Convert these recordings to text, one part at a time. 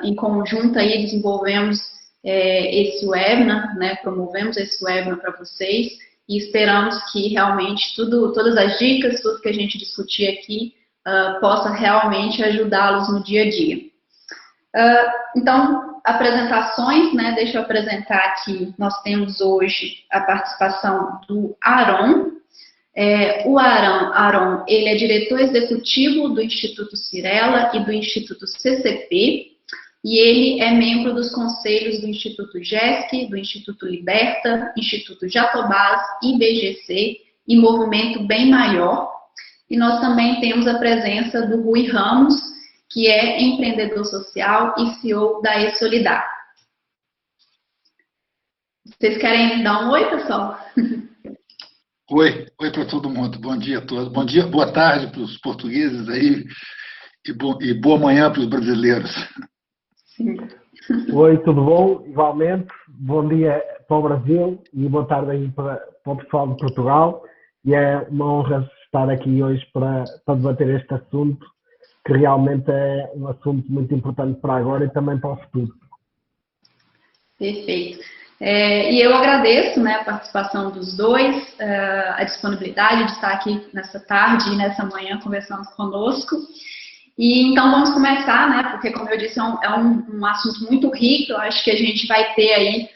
em conjunto aí desenvolvemos esse webinar, né, promovemos esse webinar para vocês e esperamos que realmente todas as dicas, tudo que a gente discutir aqui possa realmente ajudá-los no dia a dia. Então, apresentações, né, deixa eu apresentar aqui, nós temos hoje a participação do Aron. O Aron, ele é diretor executivo do Instituto Cirela e do Instituto CCP, e ele é membro dos conselhos do Instituto GESC, do Instituto Liberta, Instituto Jatobás, IBGC e Movimento Bem Maior. E nós também temos a presença do Rui Ramos, que é empreendedor social e CEO da E-Solidar. Vocês querem dar um oi, pessoal? Oi para todo mundo. Bom dia a todos. Bom dia, boa tarde para os portugueses aí e boa manhã para os brasileiros. Sim. Oi, tudo bom? Igualmente. Bom dia para o Brasil e boa tarde aí para o pessoal de Portugal. E é uma honra estar aqui hoje para debater este assunto, que realmente é um assunto muito importante para agora e também para o futuro. Perfeito. E eu agradeço, né, a participação dos dois, a disponibilidade de estar aqui nessa tarde e nessa manhã conversando conosco. E então vamos começar, né, porque como eu disse, é um assunto muito rico, eu acho que a gente vai ter aí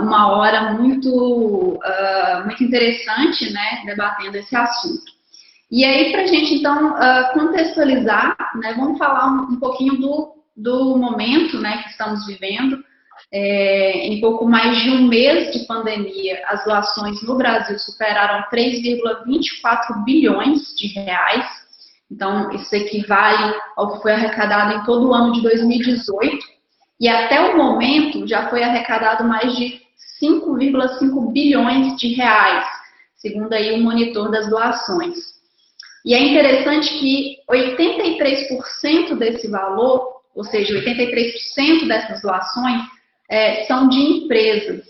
uma hora muito interessante, né, debatendo esse assunto. E aí, para a gente, então, contextualizar, né, vamos falar um pouquinho do momento, né, que estamos vivendo. Em pouco mais de um mês de pandemia, as doações no Brasil superaram 3,24 bilhões de reais. Então, isso equivale ao que foi arrecadado em todo o ano de 2018. E até o momento, já foi arrecadado mais de 5,5 bilhões de reais, segundo aí o monitor das doações. E é interessante que 83% desse valor, ou seja, 83% dessas doações, são de empresas.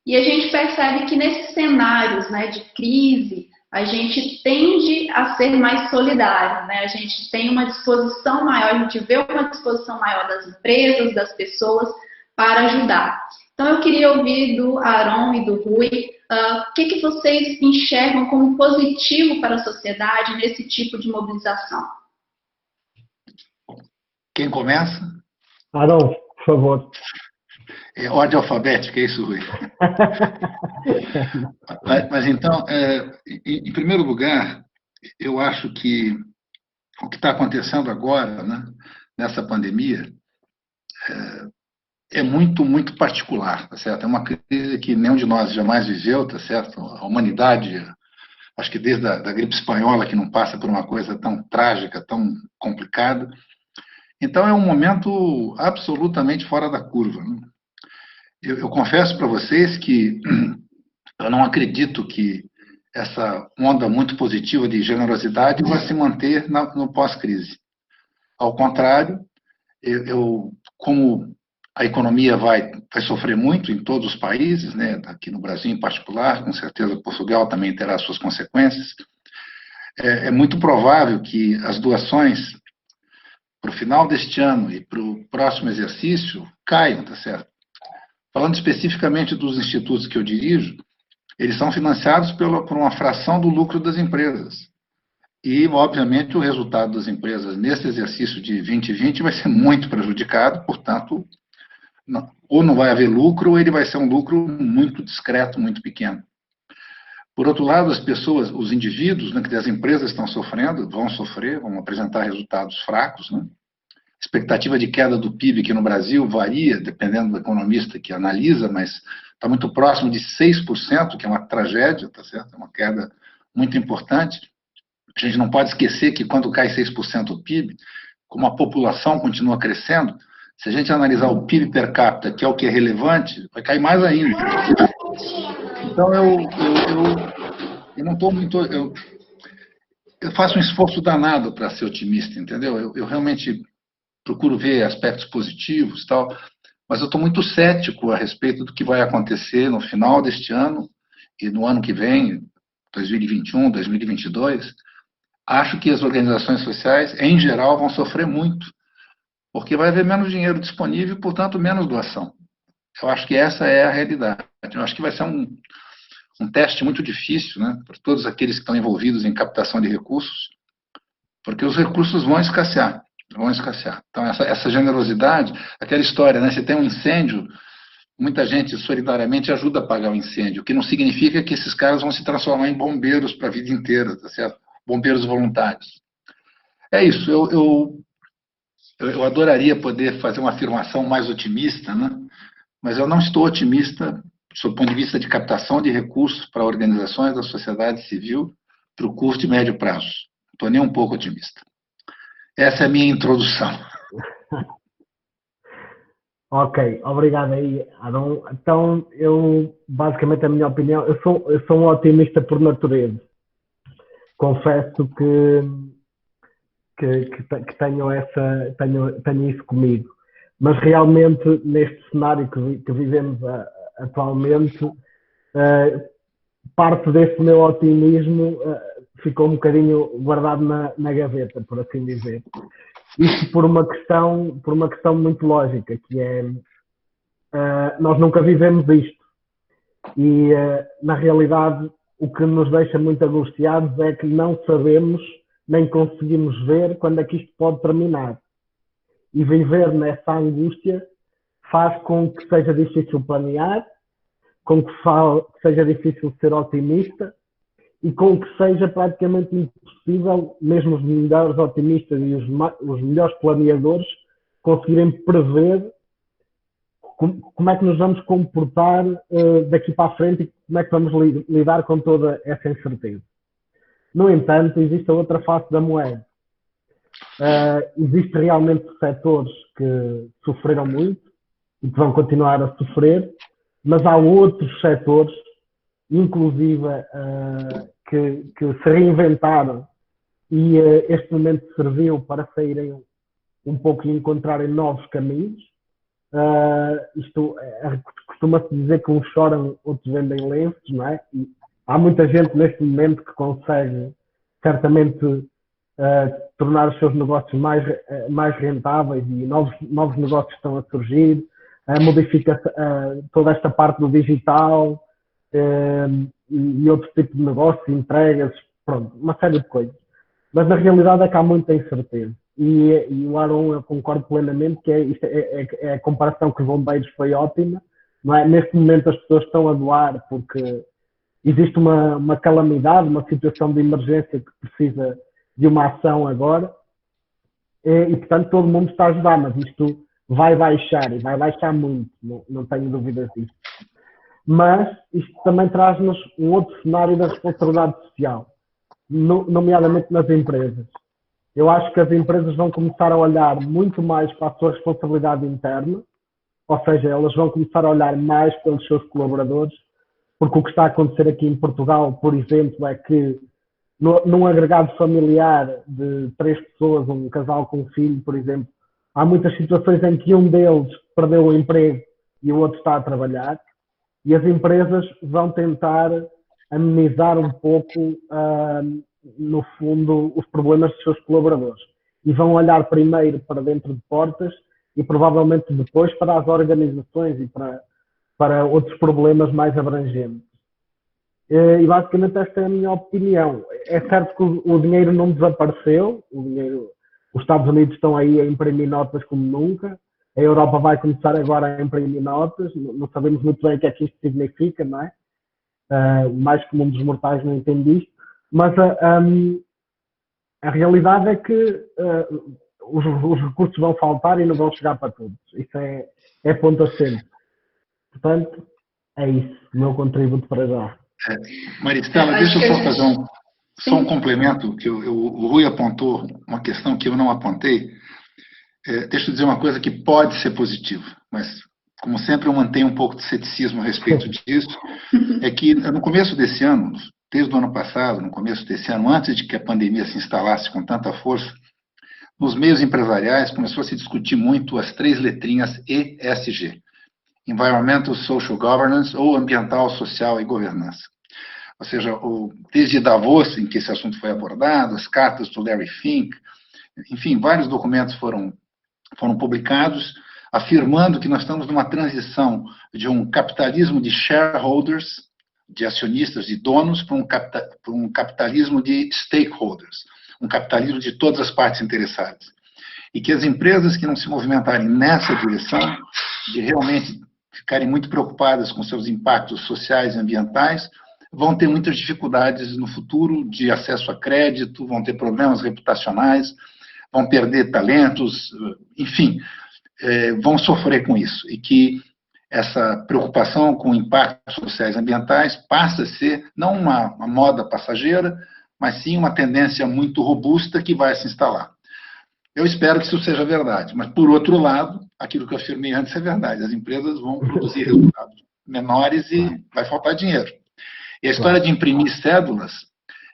E a gente percebe que nesses cenários, né, de crise, a gente tende a ser mais solidário, né? A gente tem uma disposição maior, a gente vê uma disposição maior das empresas, das pessoas, para ajudar. Então, eu queria ouvir do Aron e do Rui o que vocês enxergam como positivo para a sociedade nesse tipo de mobilização. Quem começa? Aron, por favor. Ordem alfabética, é isso, Rui? Mas então, em primeiro lugar, eu acho que o que está acontecendo agora, né, nessa pandemia, é muito, muito particular, tá certo? É uma crise que nenhum de nós jamais viveu, tá certo? A humanidade, acho que desde a gripe espanhola, que não passa por uma coisa tão trágica, tão complicada. Então, é um momento absolutamente fora da curva, né? Eu confesso para vocês que eu não acredito que essa onda muito positiva de generosidade vai se manter no pós-crise. Ao contrário, como a economia vai sofrer muito em todos os países, né, aqui no Brasil em particular, com certeza Portugal também terá suas consequências, é muito provável que as doações para o final deste ano e para o próximo exercício caiam, tá certo? Falando especificamente dos institutos que eu dirijo, eles são financiados por uma fração do lucro das empresas. E, obviamente, o resultado das empresas nesse exercício de 2020 vai ser muito prejudicado, portanto, ou não vai haver lucro, ou ele vai ser um lucro muito discreto, muito pequeno. Por outro lado, as pessoas, os indivíduos, né, que as empresas estão sofrendo, vão sofrer, vão apresentar resultados fracos, né? A expectativa de queda do PIB aqui no Brasil varia, dependendo do economista que analisa, mas está muito próximo de 6%, que é uma tragédia, tá certo? É uma queda muito importante. A gente não pode esquecer que quando cai 6% o PIB, como a população continua crescendo, se a gente analisar o PIB per capita, que é o que é relevante, vai cair mais ainda. Então, eu não estou muito... Eu faço um esforço danado para ser otimista, entendeu? Eu realmente procuro ver aspectos positivos e tal, mas eu estou muito cético a respeito do que vai acontecer no final deste ano e no ano que vem, 2021, 2022. Acho que as organizações sociais, em geral, vão sofrer muito, porque vai haver menos dinheiro disponível e, portanto, menos doação. Eu acho que essa é a realidade. Eu acho que vai ser um teste muito difícil, né, para todos aqueles que estão envolvidos em captação de recursos, porque os recursos vão escassear. Vão escassear. Então, essa generosidade, aquela história, né, você tem um incêndio, muita gente solidariamente ajuda a apagar o incêndio, o que não significa que esses caras vão se transformar em bombeiros para a vida inteira, tá certo? Bombeiros voluntários. É isso, eu adoraria poder fazer uma afirmação mais otimista, né? Mas eu não estou otimista sob o ponto de vista de captação de recursos para organizações da sociedade civil para o curto e médio prazo. Não estou nem um pouco otimista. Essa é a minha introdução. Ok, obrigado aí, Arão. Então, basicamente, a minha opinião, eu sou um otimista por natureza. Confesso que tenho isso comigo. Mas realmente, neste cenário que vivemos atualmente, parte desse meu otimismo ficou um bocadinho guardado na gaveta, por assim dizer. Isto por uma questão muito lógica, que é nós nunca vivemos isto. E, na realidade, o que nos deixa muito angustiados é que não sabemos, nem conseguimos ver quando é que isto pode terminar. E viver nessa angústia faz com que seja difícil planear, com que seja difícil ser otimista e com que seja praticamente impossível, mesmo os melhores otimistas e os melhores planeadores, conseguirem prever como é que nos vamos comportar daqui para a frente e como é que vamos lidar com toda essa incerteza. No entanto, existe a outra face da moeda. Existem realmente setores que sofreram muito e que vão continuar a sofrer, mas há outros setores, inclusive, que se reinventaram e este momento serviu para saírem um pouco e encontrarem novos caminhos. Costuma-se dizer que uns choram, outros vendem lenços, não é? E há muita gente neste momento que consegue certamente tornar os seus negócios mais rentáveis e novos negócios estão a surgir, modifica toda esta parte do digital e outro tipo de negócios, entregas, pronto, uma série de coisas. Mas na realidade é que há muita incerteza. E o Aaron, eu concordo plenamente que a comparação com os bombeiros foi ótima. Não é? Neste momento as pessoas estão a doar porque existe uma calamidade, uma situação de emergência que precisa de uma ação agora e portanto todo mundo está a ajudar, mas isto vai baixar e vai baixar muito, não tenho dúvidas disso. Mas isto também traz-nos um outro cenário da responsabilidade social, nomeadamente nas empresas. Eu acho que as empresas vão começar a olhar muito mais para a sua responsabilidade interna, ou seja, elas vão começar a olhar mais pelos seus colaboradores, porque o que está a acontecer aqui em Portugal, por exemplo, é que num agregado familiar de 3 pessoas, um casal com um filho, por exemplo, há muitas situações em que um deles perdeu o emprego e o outro está a trabalhar, e as empresas vão tentar amenizar um pouco, no fundo, os problemas dos seus colaboradores. E vão olhar primeiro para dentro de portas e provavelmente depois para as organizações e para outros problemas mais abrangentes. E basicamente esta é a minha opinião. É certo que o dinheiro não desapareceu, os Estados Unidos estão aí a imprimir notas como nunca, a Europa vai começar agora a imprimir notas, não sabemos muito bem o que é que isto significa, não é? Mais comum dos mortais não entende isto, mas a realidade é que os recursos vão faltar e não vão chegar para todos. Isso é ponto assente. Portanto, é isso, o meu contributo para já. Maristela, deixa eu só fazer só um complemento, que o Rui apontou uma questão que eu não apontei. Deixa eu dizer uma coisa que pode ser positiva, mas, como sempre, eu mantenho um pouco de ceticismo a respeito disso, é que no começo desse ano, desde o ano passado, no começo desse ano, antes de que a pandemia se instalasse com tanta força, nos meios empresariais começou a se discutir muito as 3 letrinhas ESG, Environmental, Social Governance, ou Ambiental, Social e Governança. Ou seja, desde Davos, em que esse assunto foi abordado, as cartas do Larry Fink, enfim, vários documentos foram foram publicados afirmando que nós estamos numa transição de um capitalismo de shareholders, de acionistas, de donos, para um capitalismo de stakeholders, um capitalismo de todas as partes interessadas. E que as empresas que não se movimentarem nessa direção, de realmente ficarem muito preocupadas com seus impactos sociais e ambientais, vão ter muitas dificuldades no futuro de acesso a crédito, vão ter problemas reputacionais, vão perder talentos, enfim, vão sofrer com isso. E que essa preocupação com impactos sociais e ambientais passa a ser não uma moda passageira, mas sim uma tendência muito robusta que vai se instalar. Eu espero que isso seja verdade, mas, por outro lado, aquilo que eu afirmei antes é verdade. As empresas vão produzir resultados menores e vai faltar dinheiro. E a história de imprimir cédulas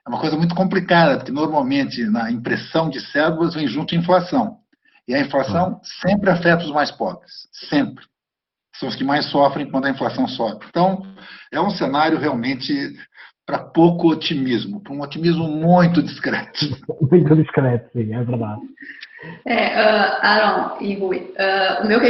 é uma coisa muito complicada, porque, normalmente, na impressão de cédulas vem junto a inflação. E a inflação sempre afeta os mais pobres, sempre. São os que mais sofrem quando a inflação sobe. Então, é um cenário realmente para pouco otimismo, para um otimismo muito discreto. Muito discreto, sim, é verdade. Aaron e Rui, o meu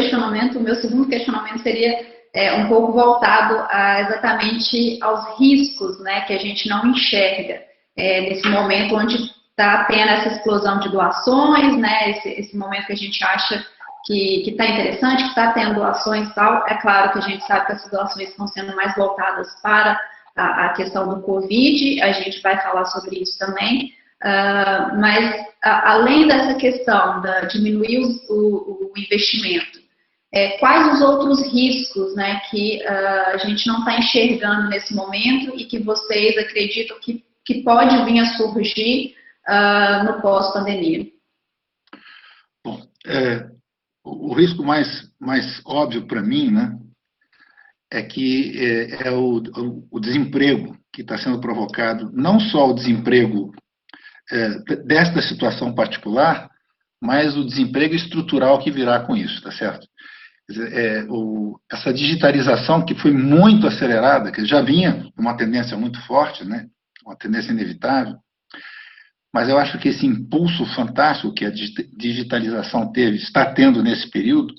segundo questionamento seria um pouco voltado exatamente aos riscos, né, que a gente não enxerga nesse momento onde está tendo essa explosão de doações, né, esse momento que a gente acha que está interessante, que está tendo doações e tal. É claro que a gente sabe que essas doações estão sendo mais voltadas para a questão do Covid, a gente vai falar sobre isso também, mas além dessa questão de diminuir o investimento, quais os outros riscos, né, que a gente não está enxergando nesse momento e que vocês acreditam que pode vir a surgir no pós-pandemia? Bom, o risco mais óbvio para mim, né, é que é o desemprego que está sendo provocado, não só o desemprego desta situação particular, mas o desemprego estrutural que virá com isso, tá certo? Essa digitalização que foi muito acelerada, que já vinha uma tendência muito forte, né, uma tendência inevitável, mas eu acho que esse impulso fantástico que a digitalização está tendo nesse período,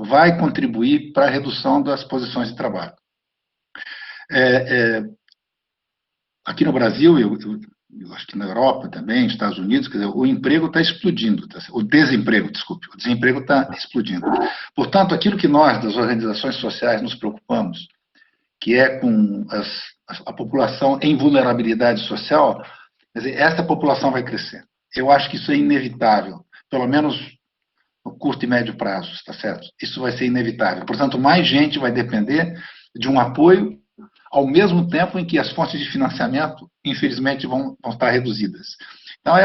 vai contribuir para a redução das posições de trabalho. Aqui no Brasil, eu acho que na Europa também, nos Estados Unidos, quer dizer, o emprego está explodindo, o desemprego está explodindo. Portanto, aquilo que nós, das organizações sociais, nos preocupamos, que é com a população em vulnerabilidade social, quer dizer, essa população vai crescer. Eu acho que isso é inevitável, pelo menos no curto e médio prazo, está certo? Isso vai ser inevitável. Portanto, mais gente vai depender de um apoio, ao mesmo tempo em que as fontes de financiamento, infelizmente, vão estar reduzidas. Então,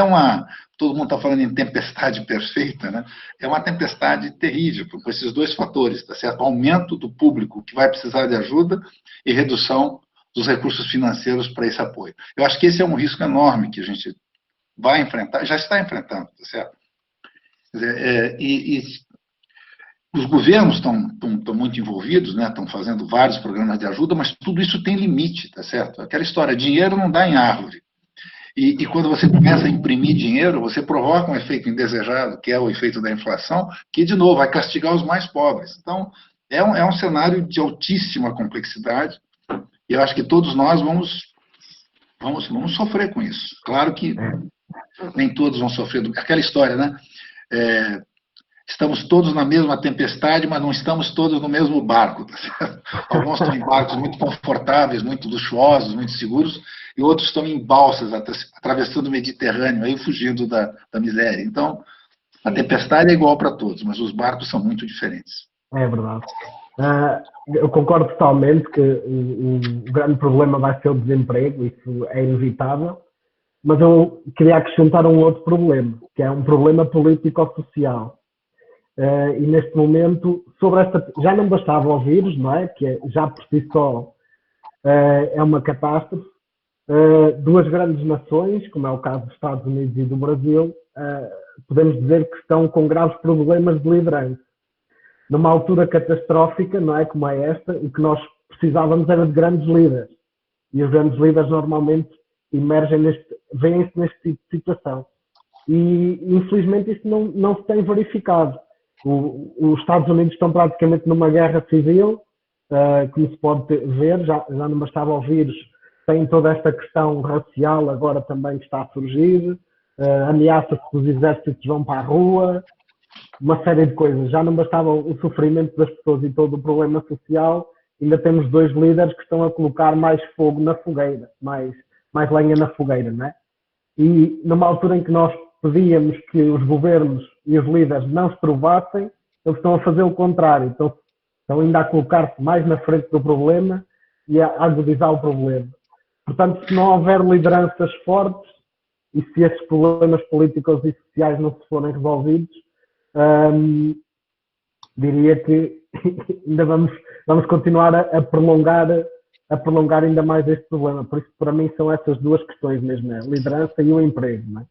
todo mundo está falando em tempestade perfeita, né? É uma tempestade terrível, com esses dois fatores, está certo? Aumento do público que vai precisar de ajuda e redução dos recursos financeiros para esse apoio. Eu acho que esse é um risco enorme que a gente vai enfrentar, já está enfrentando, está certo? Os governos estão muito envolvidos, né? Estão fazendo vários programas de ajuda, mas tudo isso tem limite, tá certo? Aquela história, dinheiro não dá em árvore. E quando você começa a imprimir dinheiro, você provoca um efeito indesejado, que é o efeito da inflação, que, de novo, vai castigar os mais pobres. Então, é um cenário de altíssima complexidade, e eu acho que todos nós vamos sofrer com isso. Claro que nem todos vão sofrer. Aquela história, né? Estamos todos na mesma tempestade, mas não estamos todos no mesmo barco. Tá certo? Alguns estão em barcos muito confortáveis, muito luxuosos, muito seguros, e outros estão em balsas, atravessando o Mediterrâneo, aí fugindo da miséria. Então, a tempestade é igual para todos, mas os barcos são muito diferentes. É verdade. Eu concordo totalmente que o grande problema vai ser o desemprego, isso é inevitável, mas eu queria acrescentar um outro problema, que é um problema político-social. E neste momento, já não bastava o vírus, não é? Que já por si só é uma catástrofe. Duas grandes nações, como é o caso dos Estados Unidos e do Brasil, podemos dizer que estão com graves problemas de liderança. Numa altura catastrófica, não é, como é esta, o que nós precisávamos era de grandes líderes. E os grandes líderes normalmente vêm-se neste tipo de situação. E infelizmente isso não se tem verificado. Os Estados Unidos estão praticamente numa guerra civil, como se pode ver, já não bastava o vírus, tem toda esta questão racial agora também que está a surgir, ameaça que os exércitos vão para a rua, uma série de coisas. Já não bastava o sofrimento das pessoas e todo o problema social, ainda temos 2 líderes que estão a colocar mais fogo na fogueira, mais lenha na fogueira, não é? E numa altura em que nós pedíamos que os governos e os líderes não se trovassem, eles estão a fazer o contrário, estão ainda a colocar-se mais na frente do problema e a agudizar o problema. Portanto, se não houver lideranças fortes e se esses problemas políticos e sociais não se forem resolvidos, diria que ainda vamos continuar a prolongar ainda mais este problema. Por isso, para mim, são essas 2 questões mesmo, a liderança e o emprego. Não é?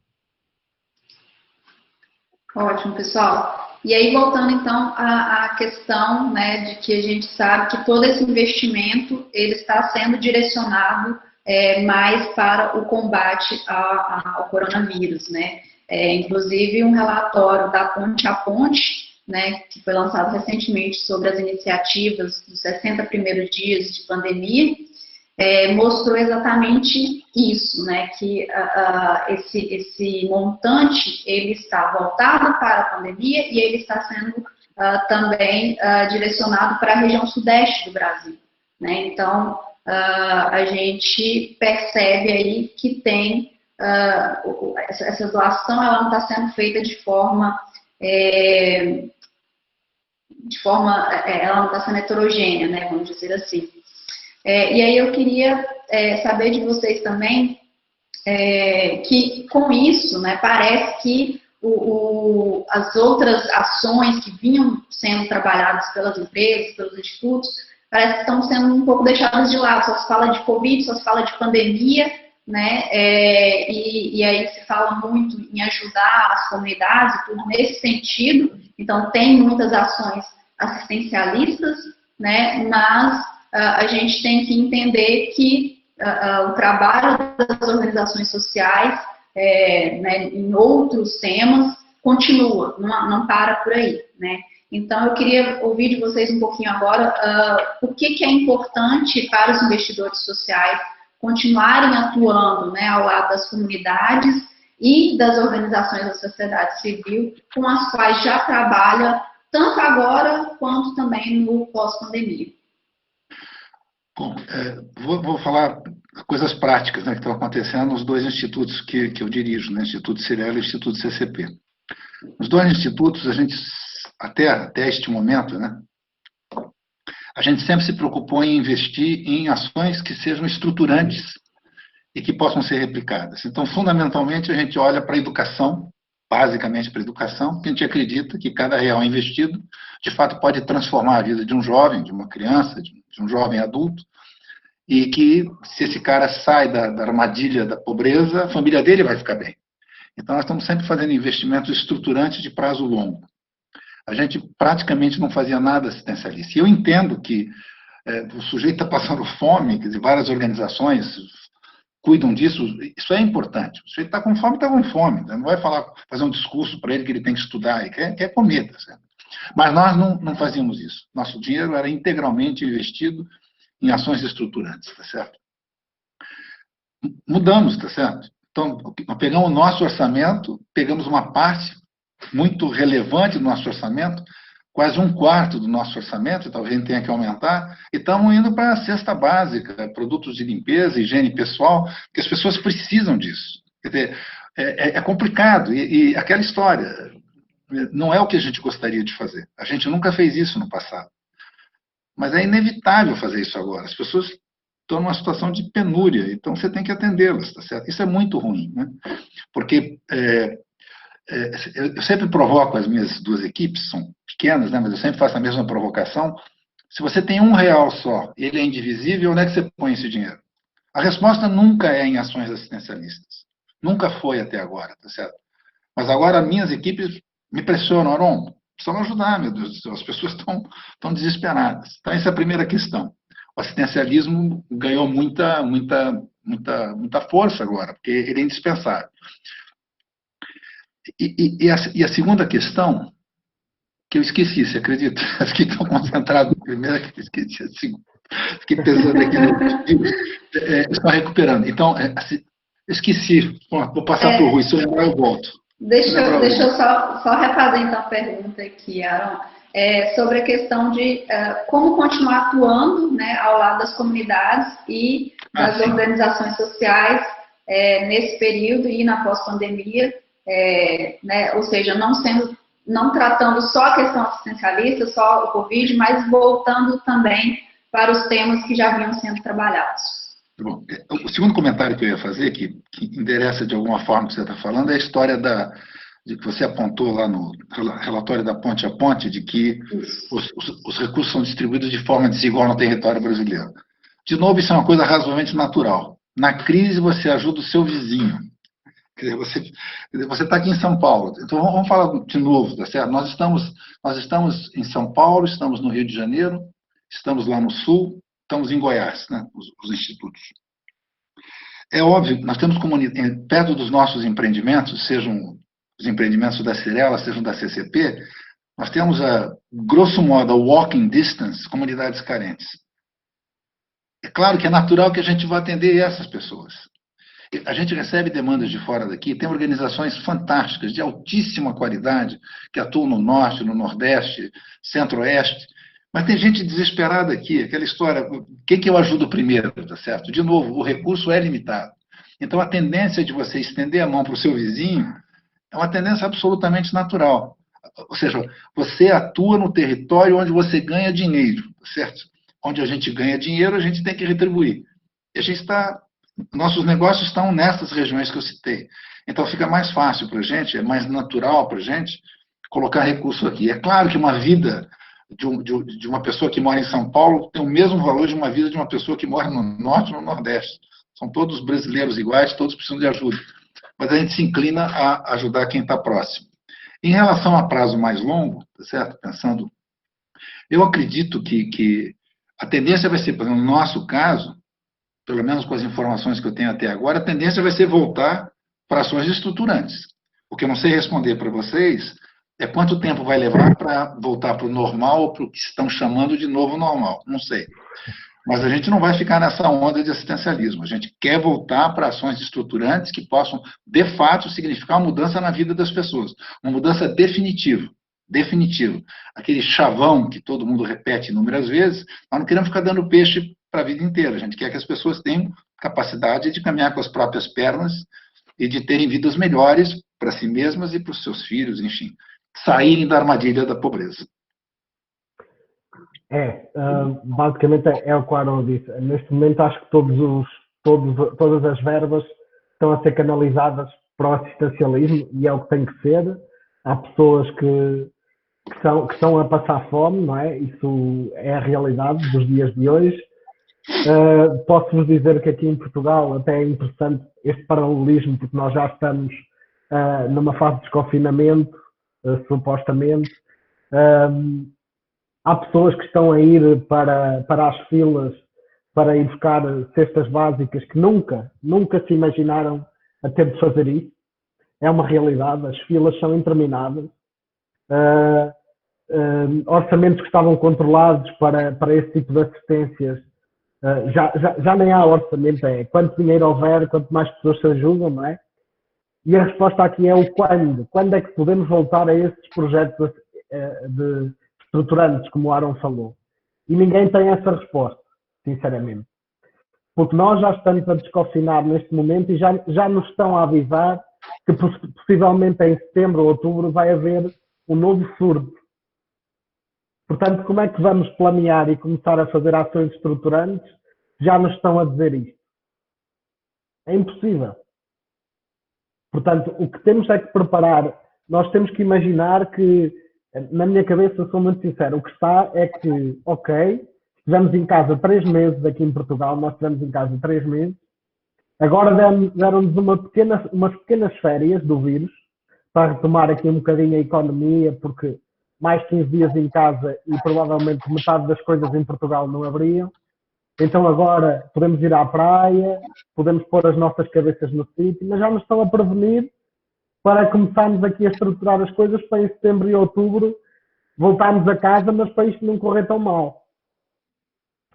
Ótimo, pessoal. E aí, voltando então à questão, né, de que a gente sabe que todo esse investimento ele está sendo direcionado mais para o combate ao coronavírus, né? Inclusive, um relatório da Ponte a Ponte, né, que foi lançado recentemente sobre as iniciativas dos 60 primeiros dias de pandemia, mostrou exatamente isso, né, que esse montante ele está voltado para a pandemia e ele está sendo também direcionado para a região sudeste do Brasil, né? Então, a gente percebe aí que tem essa doação, ela não está sendo feita de forma ela não está sendo heterogênea, né, vamos dizer assim. E aí eu queria saber de vocês também que com isso, né, parece que as outras ações que vinham sendo trabalhadas pelas empresas, pelos institutos, parece que estão sendo um pouco deixadas de lado. Só se fala de Covid, só se fala de pandemia, né? E aí se fala muito em ajudar as comunidades e tudo nesse sentido. Então, tem muitas ações assistencialistas, né? Mas a gente tem que entender que o trabalho das organizações sociais né, em outros temas continua, não para por aí, né? Então, eu queria ouvir de vocês um pouquinho agora por que é importante para os investidores sociais continuarem atuando, né, ao lado das comunidades e das organizações da sociedade civil com as quais já trabalha tanto agora quanto também no pós-pandemia. Bom, vou falar coisas práticas, né, que estão acontecendo nos 2 institutos que eu dirijo, né, Instituto Cirela e Instituto CCP. Nos 2 institutos, a gente, até este momento, né, a gente sempre se preocupou em investir em ações que sejam estruturantes e que possam ser replicadas. Então, fundamentalmente, a gente olha para a educação, basicamente para a educação, porque a gente acredita que cada real investido, de fato, pode transformar a vida de um jovem, de uma criança, de um jovem adulto, e que, se esse cara sai da armadilha da pobreza, a família dele vai ficar bem. Então, nós estamos sempre fazendo investimentos estruturantes de prazo longo. A gente praticamente não fazia nada assistencialista. E eu entendo que o sujeito está passando fome, quer dizer, várias organizações cuidam disso, isso é importante. O sujeito está com fome, né? Não vai fazer um discurso para ele que ele tem que estudar, ele quer comer, tá certo? Mas nós não fazíamos isso. Nosso dinheiro era integralmente investido em ações estruturantes, tá certo? Mudamos, tá certo? Então, nós pegamos o nosso orçamento, pegamos uma parte muito relevante do nosso orçamento, quase 1/4 do nosso orçamento, talvez a gente tenha que aumentar, e estamos indo para a cesta básica, produtos de limpeza, higiene pessoal, que as pessoas precisam disso. Quer dizer, é complicado, e aquela história, não é o que a gente gostaria de fazer. A gente nunca fez isso no passado. Mas é inevitável fazer isso agora. As pessoas estão numa situação de penúria, então você tem que atendê-las, tá certo? Isso é muito ruim, né? Porque eu sempre provoco as minhas 2 equipes, são pequenas, né, mas eu sempre faço a mesma provocação. Se você tem R$1 só, ele é indivisível, onde é que você põe esse dinheiro? A resposta nunca é em ações assistencialistas. Nunca foi até agora, tá certo? Mas agora minhas equipes me pressionam, Aron, precisam ajudar, meu Deus do céu, as pessoas estão desesperadas. Então, essa é a primeira questão. O assistencialismo ganhou muita força agora, porque ele é indispensável. E a segunda questão, que eu esqueci, você acredita? Fiquei tão concentrado no primeiro que eu esqueci assim. Fiquei pensando aqui no estão recuperando. Então, assim, esqueci. Bom, vou passar para o Rui, se eu lembrar eu volto. Deixa eu só refazer então a pergunta aqui, Aaron, sobre a questão de como continuar atuando, né, ao lado das comunidades e das organizações sociais nesse período e na pós-pandemia, né, ou seja, não tratando só a questão assistencialista, só o Covid, mas voltando também para os temas que já vinham sendo trabalhados. Bom, o segundo comentário que eu ia fazer, que endereça de alguma forma o que você está falando, é a história de que você apontou lá no relatório da Ponte a Ponte, de que os recursos são distribuídos de forma desigual no território brasileiro. De novo, isso é uma coisa razoavelmente natural. Na crise, você ajuda o seu vizinho. Quer dizer, você está aqui em São Paulo. Então, vamos falar de novo, tá certo? Nós estamos em São Paulo, estamos no Rio de Janeiro, estamos lá no Sul, estamos em Goiás, né, os institutos. É óbvio, nós temos perto dos nossos empreendimentos, sejam os empreendimentos da Cirela, sejam da CCP, nós temos, grosso modo, a walking distance, comunidades carentes. É claro que é natural que a gente vá atender essas pessoas. A gente recebe demandas de fora daqui, tem organizações fantásticas, de altíssima qualidade, que atuam no Norte, no Nordeste, Centro-Oeste, mas tem gente desesperada aqui, aquela história, o que eu ajudo primeiro, tá certo? De novo, o recurso é limitado. Então, a tendência de você estender a mão para o seu vizinho é uma tendência absolutamente natural. Ou seja, você atua no território onde você ganha dinheiro, tá certo? Onde a gente ganha dinheiro, a gente tem que retribuir. E nossos negócios estão nessas regiões que eu citei. Então, fica mais fácil para a gente, é mais natural para a gente colocar recurso aqui. É claro que uma vida de uma pessoa que mora em São Paulo tem o mesmo valor de uma vida de uma pessoa que mora no Norte ou no Nordeste. São todos brasileiros iguais, todos precisam de ajuda. Mas a gente se inclina a ajudar quem está próximo. Em relação a prazo mais longo, tá certo? Pensando, eu acredito que a tendência vai ser, no nosso caso, pelo menos com as informações que eu tenho até agora, a tendência vai ser voltar para ações estruturantes. O que eu não sei responder para vocês é quanto tempo vai levar para voltar para o normal ou para o que estão chamando de novo normal. Não sei. Mas a gente não vai ficar nessa onda de assistencialismo. A gente quer voltar para ações estruturantes que possam, de fato, significar uma mudança na vida das pessoas. Uma mudança definitiva. Definitiva. Aquele chavão que todo mundo repete inúmeras vezes, nós não queremos ficar dando peixe para a vida inteira. A gente quer que as pessoas tenham capacidade de caminhar com as próprias pernas e de terem vidas melhores para si mesmas e para os seus filhos, enfim. Saírem da armadilha da pobreza. Basicamente é o que o Aaron disse. Neste momento acho que todas as verbas estão a ser canalizadas para o assistencialismo e é o que tem que ser. Há pessoas que estão a passar fome, não é? Isso é a realidade dos dias de hoje. Posso-vos dizer que aqui em Portugal até é interessante este paralelismo, porque nós já estamos numa fase de desconfinamento, supostamente. Há pessoas que estão a ir para as filas para ir buscar cestas básicas que nunca se imaginaram a ter de fazer isso. É uma realidade, as filas são intermináveis. Orçamentos que estavam controlados para esse tipo de assistências, já nem há orçamento, é quanto dinheiro houver, quanto mais pessoas se ajudam, não é? E a resposta aqui é o quando. Quando é que podemos voltar a esses projetos estruturantes, como o Aaron falou? E ninguém tem essa resposta, sinceramente. Porque nós já estamos a desconfinar neste momento e já nos estão a avisar que possivelmente em setembro ou outubro vai haver um novo surto. Portanto, como é que vamos planear e começar a fazer ações estruturantes? Já nos estão a dizer isto. É impossível. Portanto, o que temos é que preparar. Nós temos que imaginar que, na minha cabeça, sou muito sincero, o que está é que, ok, estivemos em casa 3 meses aqui em Portugal, nós estivemos em casa 3 meses, agora deram-nos umas pequenas férias do vírus, para retomar aqui um bocadinho a economia, porque mais 15 dias em casa e provavelmente metade das coisas em Portugal não abriam. Então agora podemos ir à praia, podemos pôr as nossas cabeças no sítio, mas já nos estão a prevenir para começarmos aqui a estruturar as coisas para em setembro e outubro voltarmos a casa, mas para isto não correr tão mal.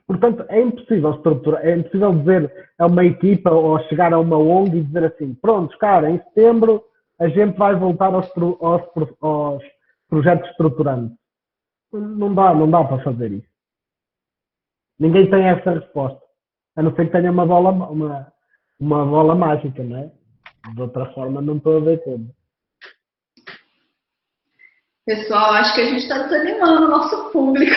Portanto, é impossível estruturar, é impossível dizer a uma equipa ou chegar a uma ONG e dizer assim, pronto, cara, em setembro a gente vai voltar aos projetos estruturantes. Não dá para fazer isso. Ninguém tem essa resposta. A não ser que tenha uma bola mágica, não é? De outra forma, não estou a ver como. Pessoal, acho que a gente está desanimando o nosso público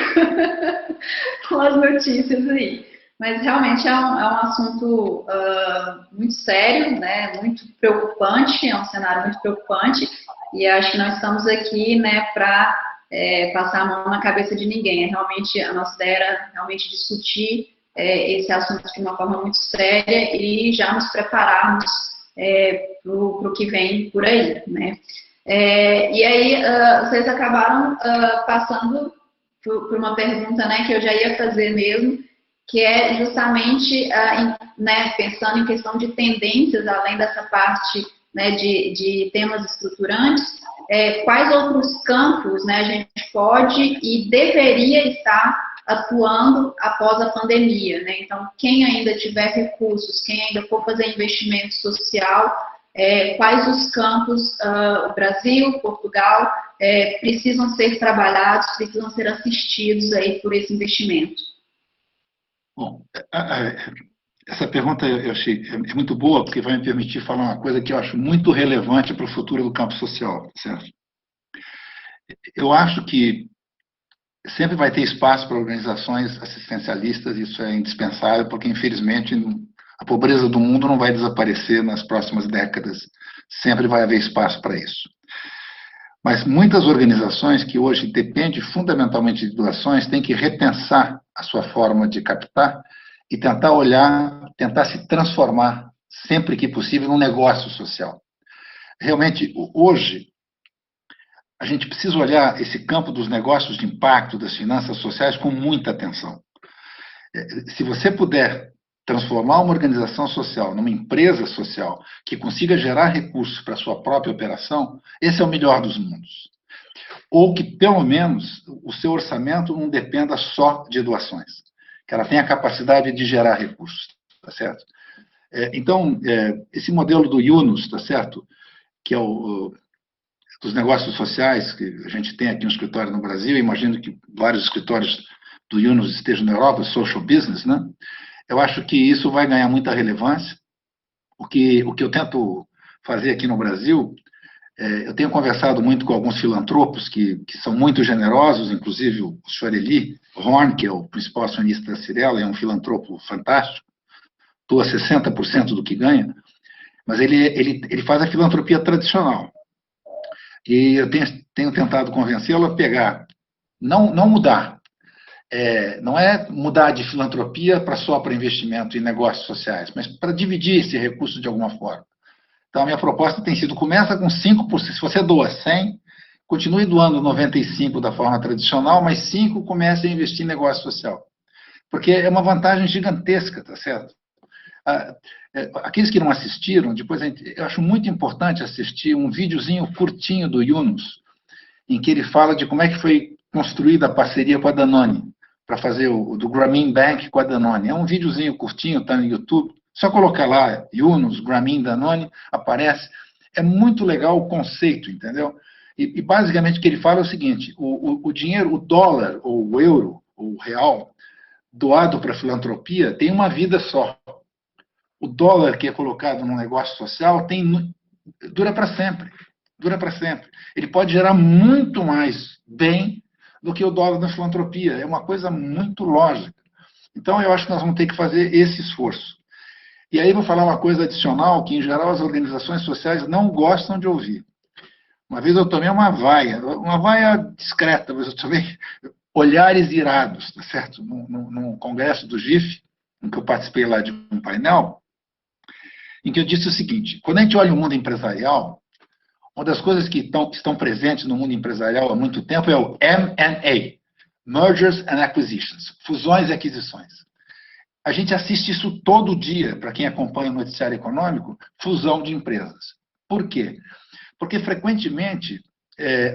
com as notícias aí. Mas realmente é um assunto muito sério, né? Muito preocupante, é um cenário muito preocupante. E acho que nós estamos aqui, né, para passar a mão na cabeça de ninguém. Realmente, a nossa ideia era realmente discutir esse assunto de uma forma muito séria e já nos prepararmos para o que vem por aí, né? E aí, vocês acabaram passando por uma pergunta, né, que eu já ia fazer mesmo, que é justamente, né, pensando em questão de tendências, além dessa parte, né, de temas estruturantes, quais outros campos, né, a gente pode e deveria estar atuando após a pandemia, né? Então, quem ainda tiver recursos, quem ainda for fazer investimento social, quais os campos, o Brasil, Portugal, precisam ser trabalhados, precisam ser assistidos aí por esse investimento? Bom, essa pergunta eu achei muito boa, porque vai me permitir falar uma coisa que eu acho muito relevante para o futuro do campo social, certo? Eu acho que sempre vai ter espaço para organizações assistencialistas, isso é indispensável, porque, infelizmente, a pobreza do mundo não vai desaparecer nas próximas décadas. Sempre vai haver espaço para isso. Mas muitas organizações que hoje dependem fundamentalmente de doações têm que repensar a sua forma de captar e tentar olhar, tentar se transformar, sempre que possível, num negócio social. Realmente, hoje, a gente precisa olhar esse campo dos negócios de impacto, das finanças sociais, com muita atenção. Se você puder transformar uma organização social numa empresa social que consiga gerar recursos para a sua própria operação, esse é o melhor dos mundos. Ou que, pelo menos, o seu orçamento não dependa só de doações, que ela tenha a capacidade de gerar recursos, tá certo? Então, esse modelo do Yunus, tá certo? Que é dos negócios sociais que a gente tem aqui no escritório no Brasil, imagino que vários escritórios do Yunus estejam na Europa, social business, né? Eu acho que isso vai ganhar muita relevância. O que eu tento fazer aqui no Brasil, eu tenho conversado muito com alguns filantropos que são muito generosos, inclusive o senhor Eli Horn, que é o principal acionista da Cirela, é um filantropo fantástico, doa 60% do que ganha, mas ele faz a filantropia tradicional. E eu tenho tentado convencê-lo a pegar, não mudar, não é mudar de filantropia só para investimento em negócios sociais, mas para dividir esse recurso de alguma forma. Então, a minha proposta tem sido, começa com 5%, se você doa 100, continue doando 95% da forma tradicional, mas 5% comece a investir em negócio social. Porque é uma vantagem gigantesca, tá certo? Aqueles que não assistiram, depois eu acho muito importante assistir um videozinho curtinho do Yunus, em que ele fala de como é que foi construída a parceria com a Danone, para fazer do Grameen Bank com a Danone. É um videozinho curtinho, está no YouTube, só colocar lá, Yunus, Grameen, Danone, aparece. É muito legal o conceito, entendeu? E basicamente o que ele fala é o seguinte, o dinheiro, o dólar, ou o euro, ou o real, doado para a filantropia, tem uma vida só. O dólar que é colocado num negócio social dura para sempre. Dura para sempre. Ele pode gerar muito mais bem do que o dólar da filantropia. É uma coisa muito lógica. Então, eu acho que nós vamos ter que fazer esse esforço. E aí vou falar uma coisa adicional que, em geral, as organizações sociais não gostam de ouvir. Uma vez eu tomei uma vaia discreta, mas eu tomei olhares irados, tá certo? Num congresso do GIF, em que eu participei lá de um painel, em que eu disse o seguinte, quando a gente olha o mundo empresarial, uma das coisas que estão presentes no mundo empresarial há muito tempo é o M&A, Mergers and Acquisitions, fusões e aquisições. A gente assiste isso todo dia, para quem acompanha o noticiário econômico, fusão de empresas. Por quê? Porque, frequentemente,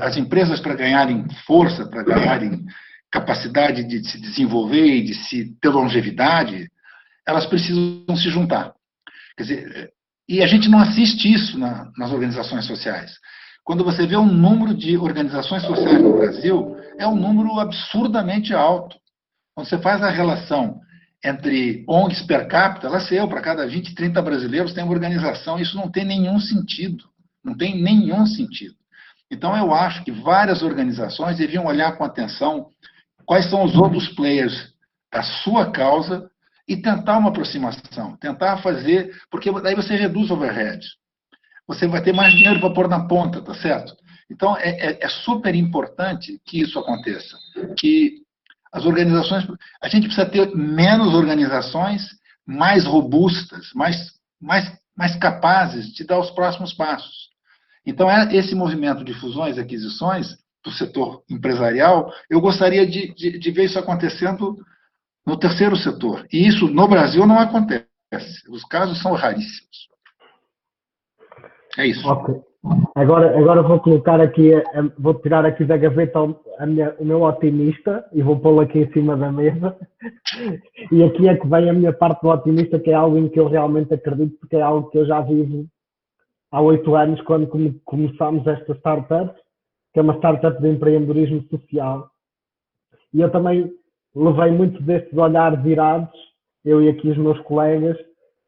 as empresas, para ganharem força, para ganharem capacidade de se desenvolver e de se ter longevidade, elas precisam se juntar. Quer dizer, e a gente não assiste isso nas organizações sociais. Quando você vê um número de organizações sociais no Brasil, é um número absurdamente alto. Quando você faz a relação entre ONGs per capita, ela sei eu, para cada 20, 30 brasileiros tem uma organização, isso não tem nenhum sentido. Não tem nenhum sentido. Então, eu acho que várias organizações deviam olhar com atenção quais são os outros players da sua causa e tentar uma aproximação, tentar fazer, porque daí você reduz o overhead. Você vai ter mais dinheiro para pôr na ponta, tá certo? Então, é super importante que isso aconteça, que as organizações, a gente precisa ter menos organizações mais robustas, mais capazes de dar os próximos passos. Então, esse movimento de fusões e aquisições do setor empresarial, eu gostaria de ver isso acontecendo no terceiro setor. E isso, no Brasil, não acontece. Os casos são raríssimos. É isso. Ok. Agora vou colocar aqui, vou tirar aqui da gaveta o meu otimista e vou pô-lo aqui em cima da mesa. E aqui é que vem a minha parte do otimista, que é algo em que eu realmente acredito, porque é algo que eu já vivo há 8 anos, quando começámos esta startup, que é uma startup de empreendedorismo social. E eu também levei muito destes olhares virados, eu e aqui os meus colegas,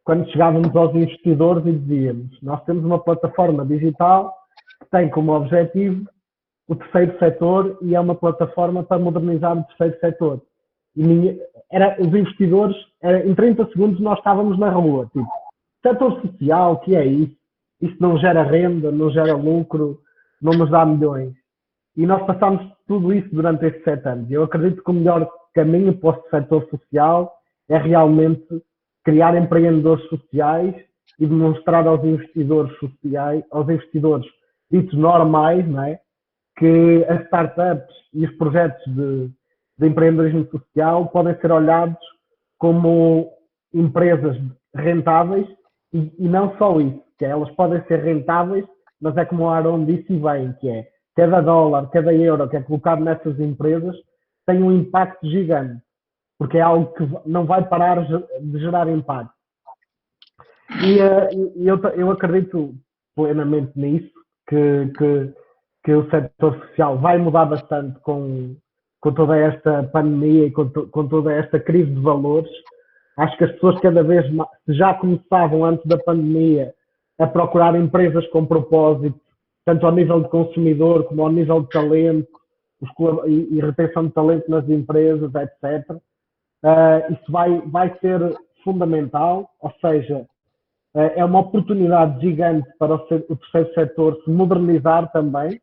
quando chegávamos aos investidores e dizíamos: nós temos uma plataforma digital que tem como objetivo o terceiro setor e é uma plataforma para modernizar o terceiro setor. E os investidores, em 30 segundos nós estávamos na rua, tipo, setor social, o que é isso? Isso não gera renda, não gera lucro, não nos dá milhões. E nós passámos tudo isso durante estes 7 anos. Eu acredito que o melhor caminho para o setor social é realmente criar empreendedores sociais e demonstrar aos investidores sociais, aos investidores ditos normais, não é, que as startups e os projetos de empreendedorismo social podem ser olhados como empresas rentáveis e não só isso, que elas podem ser rentáveis, mas é como o Aaron disse bem, que é cada dólar, cada euro que é colocado nessas empresas tem um impacto gigante, porque é algo que não vai parar de gerar impacto. E eu acredito plenamente nisso, que o setor social vai mudar bastante com toda esta pandemia e com toda esta crise de valores. Acho que as pessoas cada vez mais, já começavam antes da pandemia a procurar empresas com propósito, tanto ao nível de consumidor como ao nível de talento e retenção de talento nas empresas, etc. Isso vai ser fundamental, ou seja, é uma oportunidade gigante para o terceiro setor se modernizar também.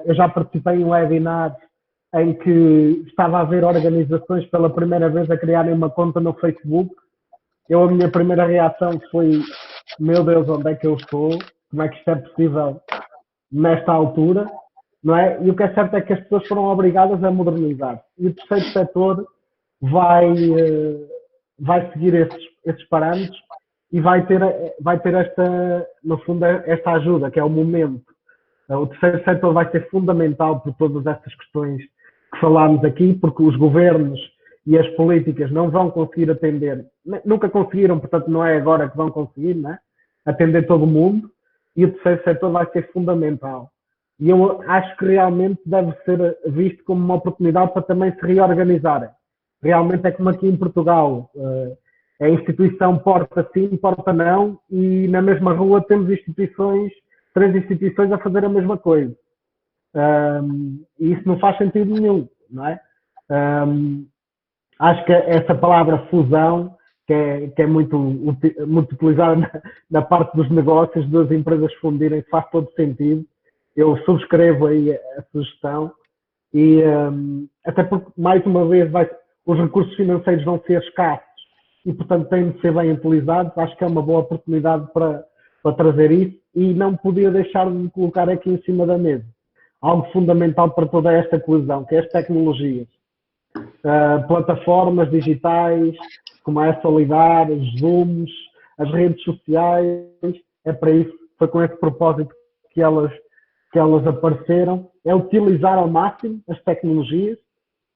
Eu já participei em um webinar em que estava a ver organizações pela primeira vez a criarem uma conta no Facebook. A minha primeira reação foi: meu Deus, onde é que eu estou? Como é que isto é possível nesta altura? Não é? E o que é certo é que as pessoas foram obrigadas a modernizar. E o terceiro setor vai seguir esses parâmetros e vai ter esta, no fundo, esta ajuda, que é o momento. O terceiro setor vai ser fundamental por todas estas questões que falámos aqui, porque os governos e as políticas não vão conseguir atender, nunca conseguiram, portanto não é agora que vão conseguir, né, atender todo o mundo, e o terceiro setor vai ser fundamental. E eu acho que realmente deve ser visto como uma oportunidade para também se reorganizarem. Realmente é como aqui em Portugal, a instituição porta sim, porta não, e na mesma rua temos 3 instituições a fazer a mesma coisa. E isso não faz sentido nenhum, não é? Acho que essa palavra fusão, que é muito utilizada na parte dos negócios, das empresas fundirem, faz todo sentido. Eu subscrevo aí a sugestão e até porque, mais uma vez, os recursos financeiros vão ser escassos e, portanto, têm de ser bem utilizados. Acho que é uma boa oportunidade para trazer isso e não podia deixar de colocar aqui em cima da mesa algo fundamental para toda esta coesão, que é as tecnologias. Plataformas digitais, como a Solidar, os Zooms, as redes sociais, é para isso, foi com esse propósito que elas que elas apareceram, é utilizar ao máximo as tecnologias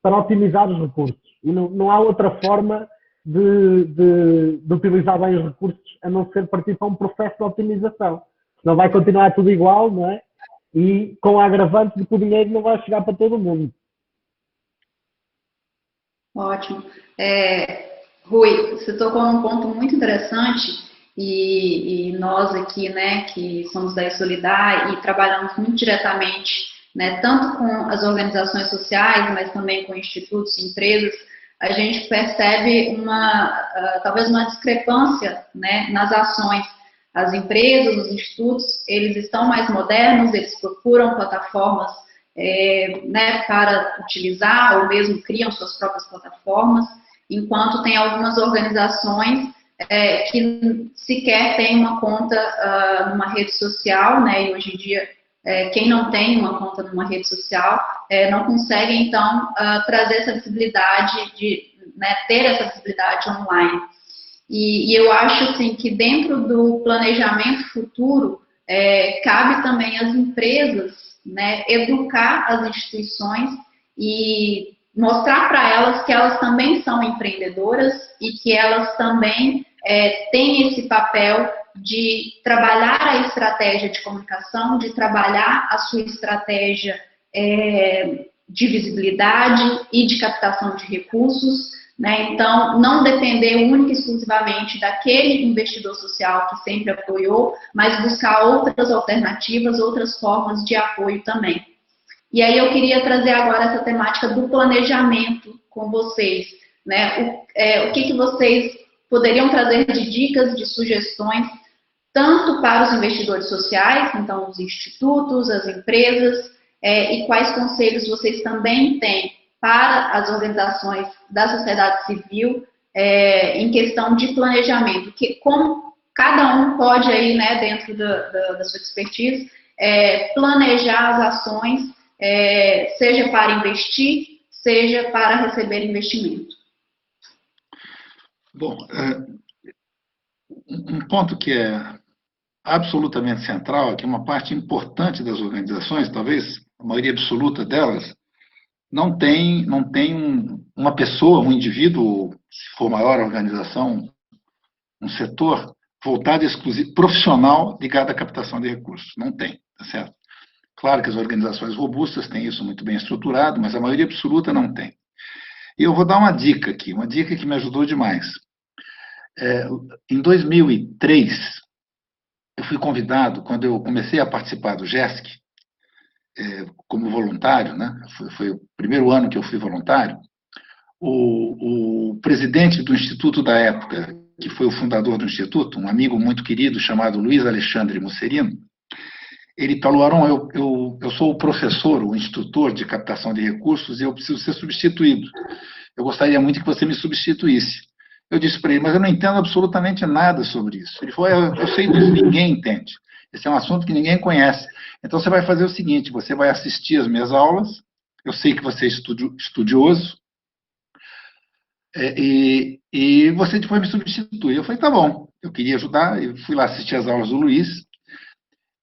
para otimizar os recursos. E não há outra forma de utilizar bem os recursos a não ser partir para um processo de otimização. Senão vai continuar tudo igual, não é? E com a agravante de que o dinheiro não vai chegar para todo mundo. Ótimo. Rui, você tocou num ponto muito interessante e nós aqui, né, que somos da Solidar e trabalhamos muito diretamente, né, tanto com as organizações sociais, mas também com institutos e empresas, a gente percebe talvez uma discrepância, né, nas ações. As empresas, os institutos, eles estão mais modernos, eles procuram plataformas né, para utilizar, ou mesmo criam suas próprias plataformas, enquanto tem algumas organizações que sequer têm uma conta numa rede social, né, e hoje em dia, quem não tem uma conta numa rede social, não consegue, então, trazer essa visibilidade, né, ter essa visibilidade online. E eu acho, assim, que dentro do planejamento futuro, cabe também às empresas, né, educar as instituições e mostrar para elas que elas também são empreendedoras e que elas também têm esse papel de trabalhar a estratégia de comunicação, de trabalhar a sua estratégia de visibilidade e de captação de recursos, né? Então, não depender única e exclusivamente daquele investidor social que sempre apoiou, mas buscar outras alternativas, outras formas de apoio também. E aí eu queria trazer agora essa temática do planejamento com vocês, né? O que vocês poderiam trazer de dicas, de sugestões, tanto para os investidores sociais, então os institutos, as empresas, e quais conselhos vocês também têm para as organizações da sociedade civil em questão de planejamento, como cada um pode aí, né, dentro da sua expertise, planejar as ações, seja para investir, seja para receber investimento. Bom, um ponto que é absolutamente central, que uma parte importante das organizações, talvez a maioria absoluta delas, não tem uma pessoa, um indivíduo, se for maior a organização, um setor voltado exclusivo, profissional ligado à captação de recursos. Não tem, tá certo? Claro que as organizações robustas têm isso muito bem estruturado, mas a maioria absoluta não tem. E eu vou dar uma dica aqui, uma dica que me ajudou demais. Em 2003, eu fui convidado, quando eu comecei a participar do GESC, como voluntário, né? Foi o primeiro ano que eu fui voluntário, o presidente do instituto da época, que foi o fundador do instituto, um amigo muito querido chamado Luiz Alexandre Musserino, ele falou: Aron, eu sou o professor, o instrutor de captação de recursos e eu preciso ser substituído. Eu gostaria muito que você me substituísse. Eu disse para ele: mas eu não entendo absolutamente nada sobre isso. Ele falou: eu sei disso, ninguém entende. Esse é um assunto que ninguém conhece. Então, você vai fazer o seguinte, você vai assistir as minhas aulas, eu sei que você é estudioso, e você depois me substitui. Eu falei: tá bom, eu queria ajudar, eu fui lá assistir as aulas do Luiz,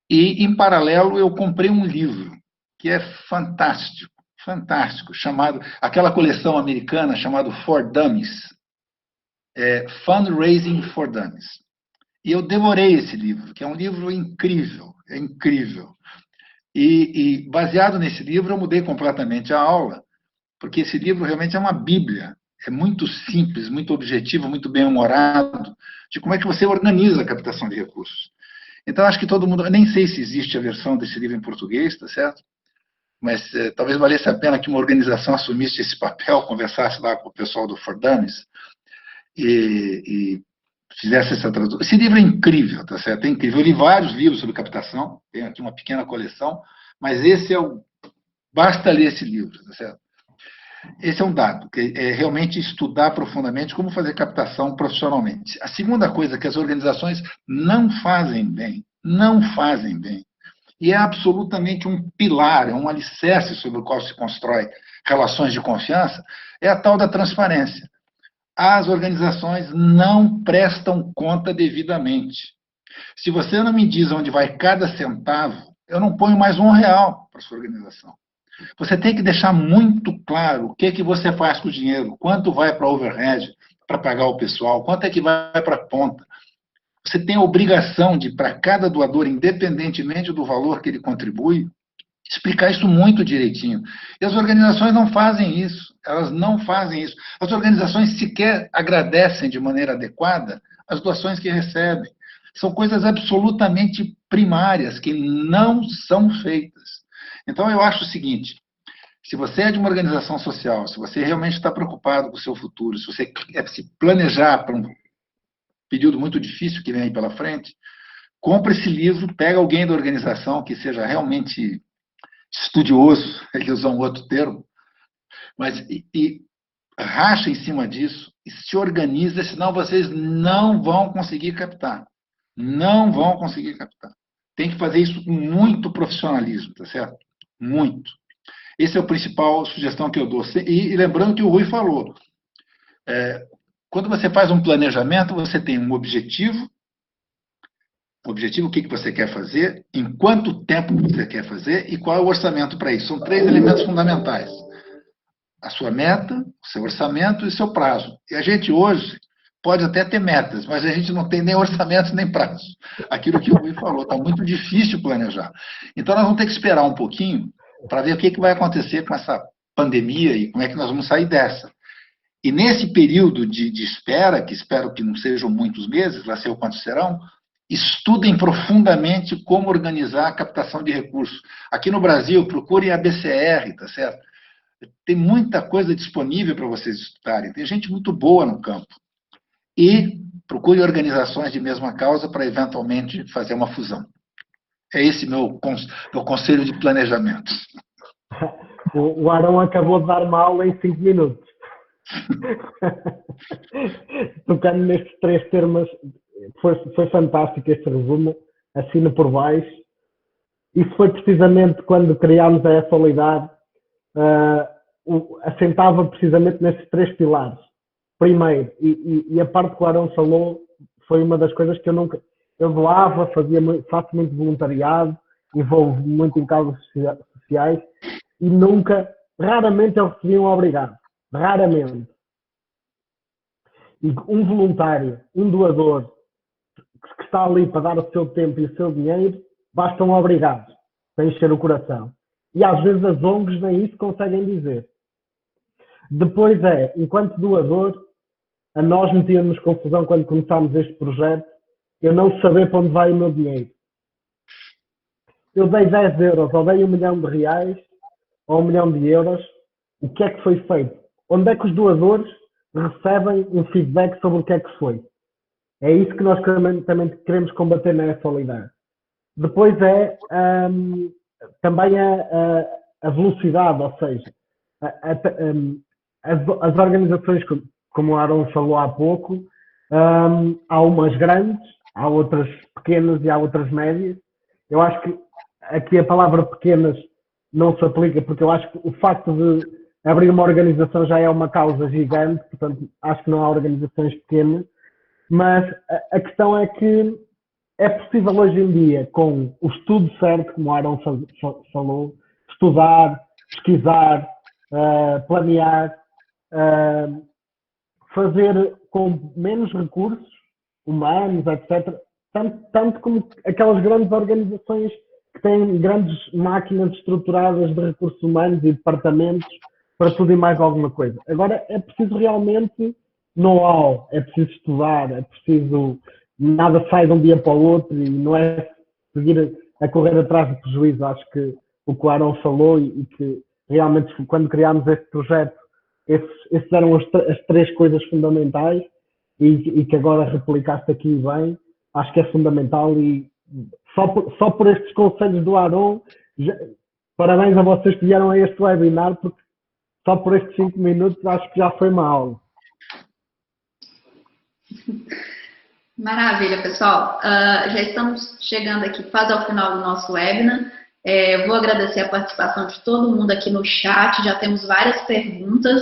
e, em paralelo, eu comprei um livro, que é fantástico, fantástico, chamado, aquela coleção americana chamada For Dummies, Fundraising for Dummies. E eu devorei esse livro, que é um livro incrível, é incrível. E baseado nesse livro, eu mudei completamente a aula, porque esse livro realmente é uma bíblia, é muito simples, muito objetivo, muito bem-humorado, de como é que você organiza a captação de recursos. Então, acho que todo mundo, nem sei se existe a versão desse livro em português, tá certo? Mas talvez valesse a pena que uma organização assumisse esse papel, conversasse lá com o pessoal do For Dummies, e fizesse essa tradução. Esse livro é incrível, tá certo? É incrível. Eu li vários livros sobre captação, tenho aqui uma pequena coleção, mas esse basta ler esse livro, tá certo? Esse é um dado, que é realmente estudar profundamente como fazer captação profissionalmente. A segunda coisa que as organizações não fazem bem, e é absolutamente um pilar, é um alicerce sobre o qual se constrói relações de confiança, é a tal da transparência. As organizações não prestam conta devidamente. Se você não me diz onde vai cada centavo, eu não ponho mais R$1 para sua organização. Você tem que deixar muito claro o que você faz com o dinheiro, quanto vai para overhead, para pagar o pessoal, quanto é que vai para a ponta. Você tem a obrigação de, para cada doador, independentemente do valor que ele contribui, explicar isso muito direitinho. E as organizações não fazem isso. Elas não fazem isso. As organizações sequer agradecem de maneira adequada as doações que recebem. São coisas absolutamente primárias que não são feitas. Então, eu acho o seguinte, se você é de uma organização social, se você realmente está preocupado com o seu futuro, se você quer se planejar para um período muito difícil que vem aí pela frente, compra esse livro, pega alguém da organização que seja realmente estudioso, ele usa um outro termo, mas e racha em cima disso e se organiza, senão vocês não vão conseguir captar. Não vão conseguir captar. Tem que fazer isso com muito profissionalismo, tá certo? Muito. Essa é a principal sugestão que eu dou. E lembrando que o Rui falou, quando você faz um planejamento, você tem um objetivo, o que você quer fazer, em quanto tempo você quer fazer e qual é o orçamento para isso. São 3 elementos fundamentais. A sua meta, o seu orçamento e o seu prazo. E a gente hoje pode até ter metas, mas a gente não tem nem orçamento nem prazo. Aquilo que o Rui falou, está muito difícil planejar. Então, nós vamos ter que esperar um pouquinho para ver o que vai acontecer com essa pandemia e como é que nós vamos sair dessa. E nesse período de espera, que espero que não sejam muitos meses, lá sei quantos serão, estudem profundamente como organizar a captação de recursos. Aqui no Brasil, procurem a BCR, tá certo? Tem muita coisa disponível para vocês estudarem. Tem gente muito boa no campo. E procure organizações de mesma causa para, eventualmente, fazer uma fusão. É esse meu conselho de planejamento. O Arão acabou de dar uma aula em 5 minutos. Tocando nestes 3 termos, foi fantástico este resumo, assino por baixo. Isso foi precisamente quando criámos a E-Solidar, assentava precisamente nestes 3 pilares. Primeiro, e a parte que o Arão falou, foi uma das coisas que eu doava, faço muito voluntariado, envolvo muito em causas sociais, e raramente eu recebi um obrigado. Raramente. E um voluntário, um doador, que está ali para dar o seu tempo e o seu dinheiro, basta um obrigado para encher o coração. E às vezes as ONGs nem isso conseguem dizer. Depois enquanto doador, a nós metíamos confusão quando começámos este projeto, eu não saber para onde vai o meu dinheiro. Eu dei 10 euros, ou dei R$1 milhão, ou €1 milhão, o que é que foi feito? Onde é que os doadores recebem um feedback sobre o que é que foi? É isso que nós também queremos combater na E-Solidar. Depois também a velocidade, ou seja, as organizações, como o Arão falou há pouco, há umas grandes, há outras pequenas e há outras médias. Eu acho que aqui a palavra pequenas não se aplica, porque eu acho que o facto de abrir uma organização já é uma causa gigante, portanto acho que não há organizações pequenas, mas a questão é que é possível hoje em dia, com o estudo certo, como o Arão falou, estudar, pesquisar, planear, fazer com menos recursos humanos, etc., tanto como aquelas grandes organizações que têm grandes máquinas estruturadas de recursos humanos e departamentos para tudo e mais alguma coisa. Agora, é preciso realmente know-how, é preciso estudar, é preciso... Nada sai de um dia para o outro e não é seguir a correr atrás do prejuízo. Acho que o que o Arão falou e que realmente quando criámos este projeto, esses eram as 3 coisas fundamentais e que agora replicaste aqui bem, acho que é fundamental e só por estes conselhos do Arão, parabéns a vocês que vieram a este webinar, porque só por estes 5 minutos acho que já foi uma aula. Maravilha, pessoal. Já estamos chegando aqui quase ao final do nosso webinar. Vou agradecer a participação de todo mundo aqui no chat. Já temos várias perguntas.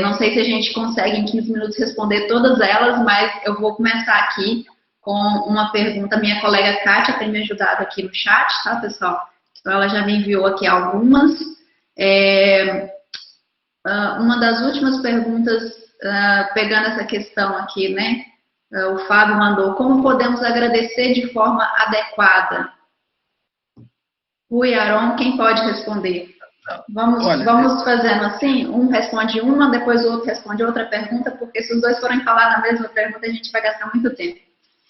Não sei se a gente consegue em 15 minutos responder todas elas, mas eu vou começar aqui com uma pergunta. Minha colega Kátia tem me ajudado aqui no chat, tá, pessoal? Então, ela já me enviou aqui algumas. Uma das últimas perguntas, pegando essa questão aqui, né? O Fábio mandou: como podemos agradecer de forma adequada? Rui, Aron, quem pode responder? Vamos fazendo assim, um responde uma, depois o outro responde outra pergunta, porque se os dois forem falar na mesma pergunta, a gente vai gastar muito tempo.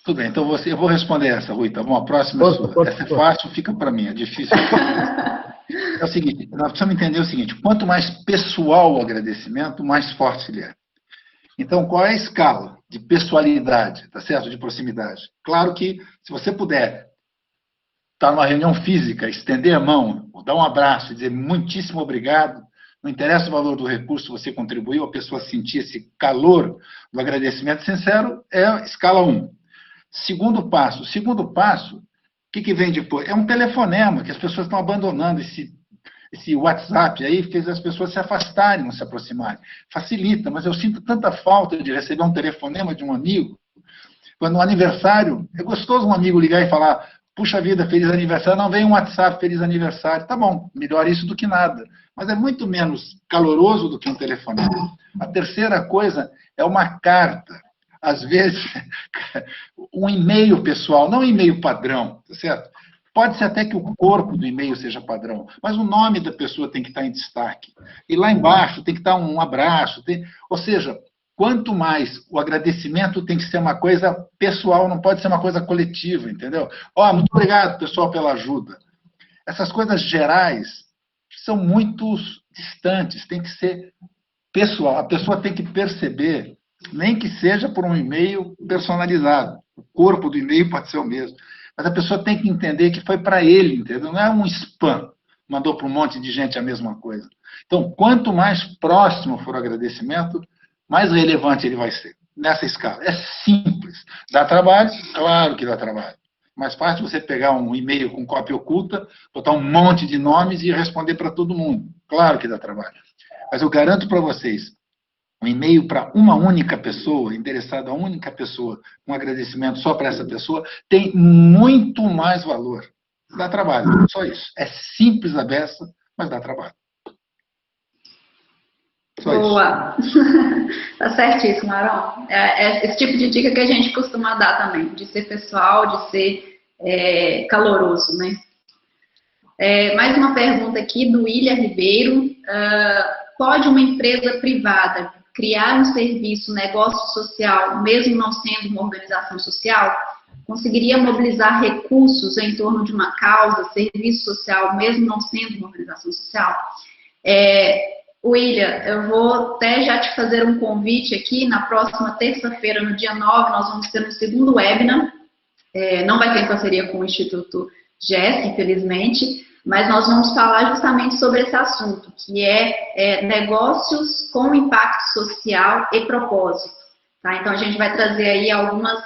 Tudo bem, então eu vou responder essa, Rui, tá bom? A próxima é sua. Essa é fácil, fica para mim, é difícil. É o seguinte, nós precisamos entender o seguinte: quanto mais pessoal o agradecimento, mais forte ele é. Então, qual é a escala de pessoalidade, tá certo? De proximidade? Claro que, se você puder estar numa reunião física, estender a mão, dar um abraço e dizer muitíssimo obrigado, não interessa o valor do recurso, você contribuiu, a pessoa sentir esse calor do agradecimento sincero, é escala 1. Segundo passo, o que vem depois? É um telefonema, que as pessoas estão abandonando esse WhatsApp aí, fez as pessoas se afastarem, não se aproximarem. Facilita, mas eu sinto tanta falta de receber um telefonema de um amigo. Quando no aniversário, é gostoso um amigo ligar e falar: puxa vida, feliz aniversário. Não, vem um WhatsApp, feliz aniversário. Tá bom, melhor isso do que nada. Mas é muito menos caloroso do que um telefonema. A terceira coisa é uma carta. Às vezes, um e-mail pessoal, não um e-mail padrão, tá certo? Pode ser até que o corpo do e-mail seja padrão, mas o nome da pessoa tem que estar em destaque. E lá embaixo tem que estar um abraço. Ou seja, quanto mais o agradecimento tem que ser uma coisa pessoal, não pode ser uma coisa coletiva, entendeu? Muito obrigado, pessoal, pela ajuda. Essas coisas gerais são muito distantes, tem que ser pessoal. A pessoa tem que perceber, nem que seja por um e-mail personalizado. O corpo do e-mail pode ser o mesmo. Mas a pessoa tem que entender que foi para ele, entendeu? Não é um spam, mandou para um monte de gente a mesma coisa. Então, quanto mais próximo for o agradecimento, mais relevante ele vai ser, nessa escala. É simples. Dá trabalho? Claro que dá trabalho. Mais fácil você pegar um e-mail com cópia oculta, botar um monte de nomes e responder para todo mundo. Claro que dá trabalho. Mas eu garanto para vocês, um e-mail para uma única pessoa, endereçado a uma única pessoa, um agradecimento só para essa pessoa, tem muito mais valor. Dá trabalho, só isso. É simples a beça, mas dá trabalho. Só Boa! Tá certíssimo, Aron. É esse tipo de dica que a gente costuma dar também, de ser pessoal, de ser caloroso, né? Mais uma pergunta aqui do William Ribeiro. Pode uma empresa privada criar um serviço, negócio social, mesmo não sendo uma organização social? Conseguiria mobilizar recursos em torno de uma causa, serviço social, mesmo não sendo uma organização social? William, eu vou até já te fazer um convite aqui. Na próxima terça-feira, no dia 9, nós vamos ter um segundo webinar. Não vai ter parceria com o Instituto GES, infelizmente, mas nós vamos falar justamente sobre esse assunto, que é negócios com impacto social e propósito. Tá? Então, a gente vai trazer aí algumas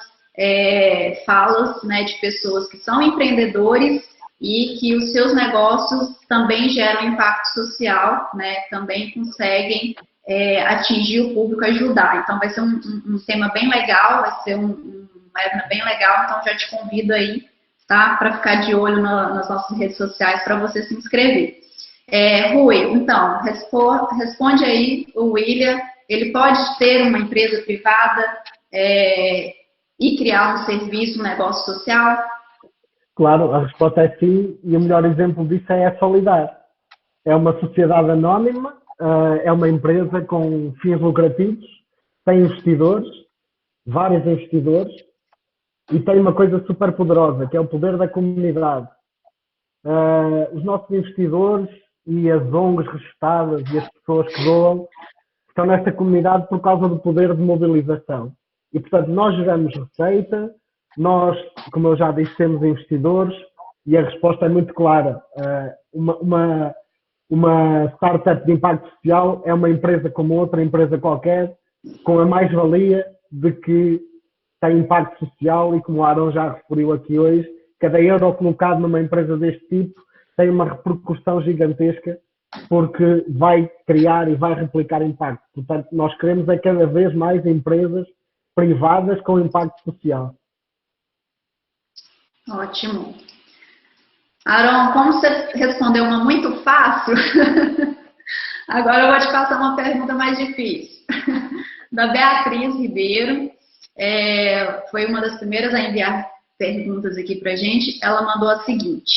falas, né, de pessoas que são empreendedores e que os seus negócios também geram impacto social, né, também conseguem atingir o público, ajudar. Então, vai ser um tema bem legal, vai ser um webinar bem legal, então já te convido aí, tá, para ficar de olho nas nossas redes sociais para você se inscrever. Rui, então, responde aí o William, ele pode ter uma empresa privada e criar um serviço, um negócio social? Claro, a resposta é sim, e o melhor exemplo disso é a Solidar. É uma sociedade anónima, é uma empresa com fins lucrativos, tem investidores, vários investidores, e tem uma coisa super poderosa, que é o poder da comunidade. Os nossos investidores e as ONGs registadas e as pessoas que doam estão nesta comunidade por causa do poder de mobilização. E, portanto, nós geramos receita, nós, como eu já disse, temos investidores e a resposta é muito clara. Uma startup de impacto social é uma empresa como outra empresa qualquer, com a mais-valia de que tem impacto social e, como o Aron já referiu aqui hoje, cada euro colocado numa empresa deste tipo tem uma repercussão gigantesca porque vai criar e vai replicar impacto. Portanto, nós queremos cada vez mais empresas privadas com impacto social. Ótimo. Aaron, como você respondeu uma muito fácil, agora eu vou te passar uma pergunta mais difícil. Da Beatriz Ribeiro, foi uma das primeiras a enviar perguntas aqui para a gente. Ela mandou a seguinte: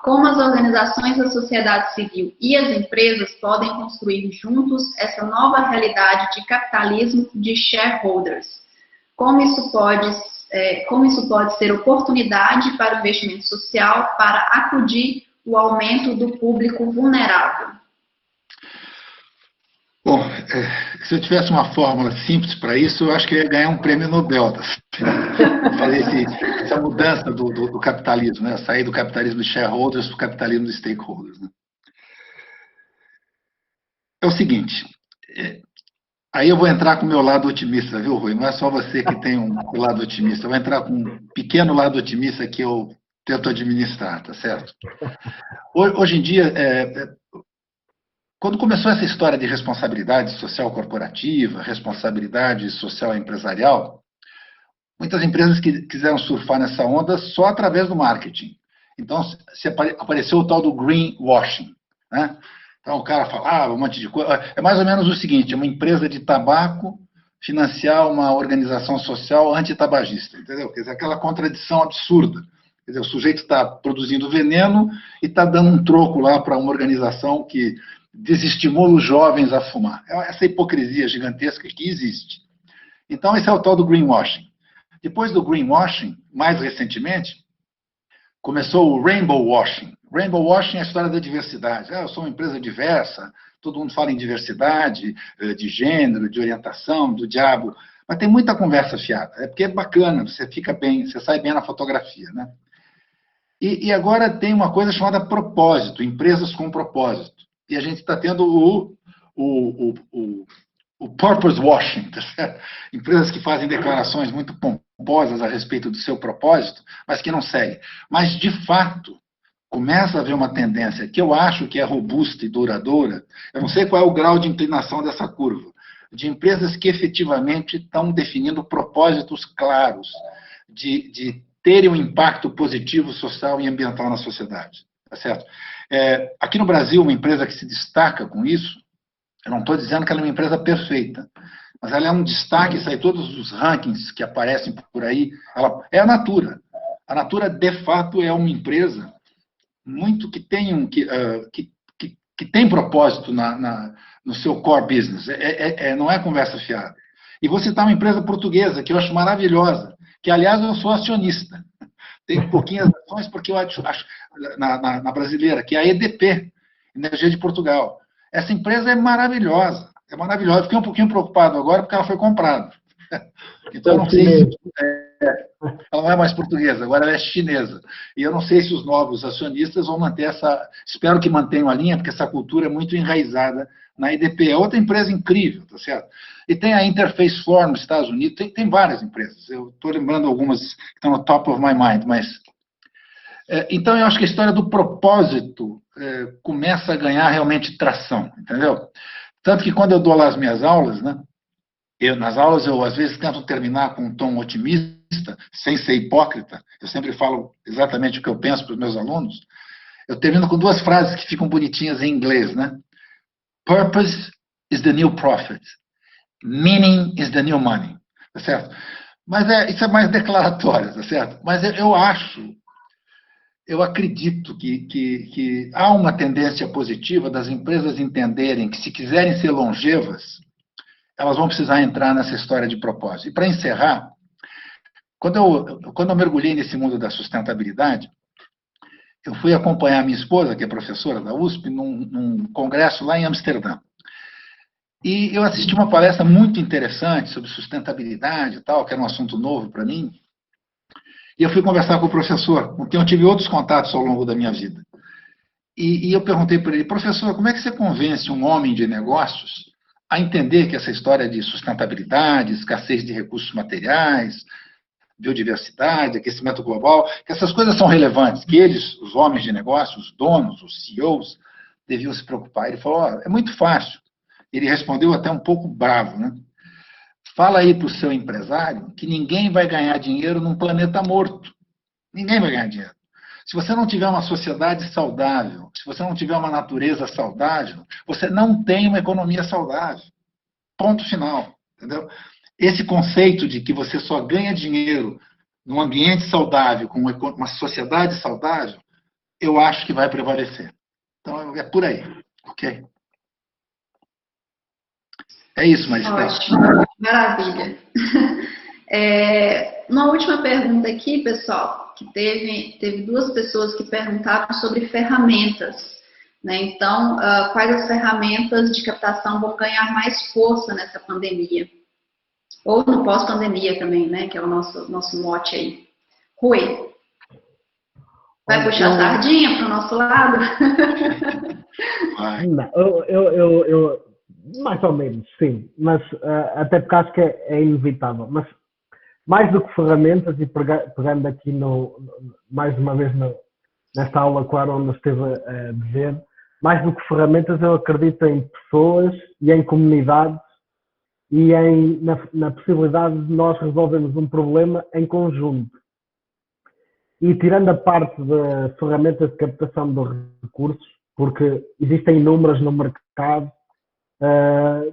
como as organizações da sociedade civil e as empresas podem construir juntos essa nova realidade de capitalismo de shareholders? Como isso pode ser oportunidade para o investimento social para acudir o aumento do público vulnerável? Bom, se eu tivesse uma fórmula simples para isso, eu acho que eu ia ganhar um prêmio Nobel. Fazer essa mudança do capitalismo, né? Sair do capitalismo de shareholders para o capitalismo de stakeholders. Né? É o seguinte, aí eu vou entrar com o meu lado otimista, viu, Rui? Não é só você que tem um lado otimista. Eu vou entrar com um pequeno lado otimista que eu tento administrar, tá certo? Hoje em dia, quando começou essa história de responsabilidade social corporativa, responsabilidade social empresarial, muitas empresas quiseram surfar nessa onda só através do marketing. Então, apareceu o tal do greenwashing, né? Então, o cara falava um monte de coisa. É mais ou menos o seguinte: uma empresa de tabaco financiar uma organização social antitabagista, entendeu? Quer dizer, aquela contradição absurda. Quer dizer, o sujeito está produzindo veneno e está dando um troco lá para uma organização que desestimula os jovens a fumar. É essa hipocrisia gigantesca que existe. Então, esse é o tal do greenwashing. Depois do greenwashing, mais recentemente, começou o rainbow washing. Rainbow washing é a história da diversidade. Eu sou uma empresa diversa, todo mundo fala em diversidade, de gênero, de orientação, do diabo, mas tem muita conversa fiada. É porque é bacana, você fica bem, você sai bem na fotografia, né? E agora tem uma coisa chamada propósito, empresas com propósito. E a gente está tendo o purpose washing, tá certo? Empresas que fazem declarações muito pomposas a respeito do seu propósito, mas que não seguem. Mas, de fato, começa a haver uma tendência que eu acho que é robusta e duradoura. Eu não sei qual é o grau de inclinação dessa curva, de empresas que efetivamente estão definindo propósitos claros de terem um impacto positivo social e ambiental na sociedade, tá certo? Aqui no Brasil, uma empresa que se destaca com isso, eu não estou dizendo que ela é uma empresa perfeita, mas ela é um destaque, sai todos os rankings que aparecem por aí, ela é a Natura. A Natura, de fato, é uma empresa muito que tem propósito no seu core business. Não é conversa fiada. E vou citar uma empresa portuguesa que eu acho maravilhosa, que, aliás, eu sou acionista. Tenho pouquinhas ações porque eu acho na brasileira, que é a EDP, Energia de Portugal. Essa empresa é maravilhosa. É maravilhosa. Fiquei um pouquinho preocupado agora porque ela foi comprada. Então, eu não sei se ela não é mais portuguesa, agora ela é chinesa. E eu não sei se os novos acionistas vão manter essa... Espero que mantenham a linha, porque essa cultura é muito enraizada na EDP. É outra empresa incrível, tá certo? E tem a Interface Forum nos Estados Unidos, tem várias empresas. Eu estou lembrando algumas que estão no top of my mind, mas... Então, eu acho que a história do propósito começa a ganhar realmente tração, entendeu? Tanto que quando eu dou lá as minhas aulas, né? Nas aulas, eu às vezes tento terminar com um tom otimista, sem ser hipócrita. Eu sempre falo exatamente o que eu penso para os meus alunos. Eu termino com duas frases que ficam bonitinhas em inglês, né? Purpose is the new profit. Meaning is the new money. Tá certo? Mas isso é mais declaratório, tá certo? Mas eu acredito que há uma tendência positiva das empresas entenderem que, se quiserem ser longevas, elas vão precisar entrar nessa história de propósito. E, para encerrar, quando eu mergulhei nesse mundo da sustentabilidade, eu fui acompanhar minha esposa, que é professora da USP, num congresso lá em Amsterdã. E eu assisti uma palestra muito interessante sobre sustentabilidade e tal, que era um assunto novo para mim. E eu fui conversar com o professor, com quem eu tive outros contatos ao longo da minha vida. E eu perguntei para ele: professor, como é que você convence um homem de negócios a entender que essa história de sustentabilidade, escassez de recursos materiais, biodiversidade, aquecimento global, que essas coisas são relevantes, que eles, os homens de negócios, os donos, os CEOs, deviam se preocupar? Ele falou: é muito fácil. Ele respondeu até um pouco bravo, né? Fala aí para o seu empresário que ninguém vai ganhar dinheiro num planeta morto. Ninguém vai ganhar dinheiro. Se você não tiver uma sociedade saudável, se você não tiver uma natureza saudável, você não tem uma economia saudável. Ponto final. Entendeu? Esse conceito de que você só ganha dinheiro num ambiente saudável, com uma sociedade saudável, eu acho que vai prevalecer. Então, é por aí. Ok? É isso, Maristela. Ótimo. Maravilha. Uma última pergunta aqui, pessoal, que teve duas pessoas que perguntaram sobre ferramentas, né? Então, quais as ferramentas de captação vão ganhar mais força nessa pandemia? Ou no pós-pandemia também, né? Que é o nosso mote aí. Rui, vai puxar a sardinha para o nosso lado? Não, eu mais ou menos, sim, mas até porque acho que é inevitável. Mas mais do que ferramentas, e pegando aqui mais uma vez nesta aula que o Aaron nos esteve a dizer, mais do que ferramentas, eu acredito em pessoas e em comunidades e na possibilidade de nós resolvermos um problema em conjunto. E tirando a parte das ferramentas de captação de recursos, porque existem inúmeras no mercado,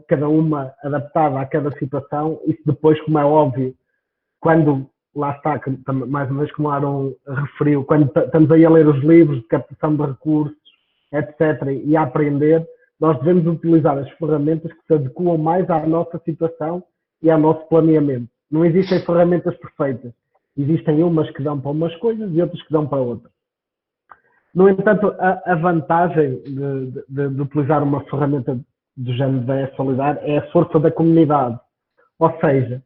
cada uma adaptada a cada situação, isso depois, como é óbvio, quando, lá está, mais uma vez como o Aaron referiu, quando estamos aí a ler os livros de captação de recursos, etc., e a aprender, nós devemos utilizar as ferramentas que se adequam mais à nossa situação e ao nosso planeamento. Não existem ferramentas perfeitas. Existem umas que dão para umas coisas e outras que dão para outras. No entanto, a vantagem de utilizar uma ferramenta do género da E-Solidário é a força da comunidade. Ou seja,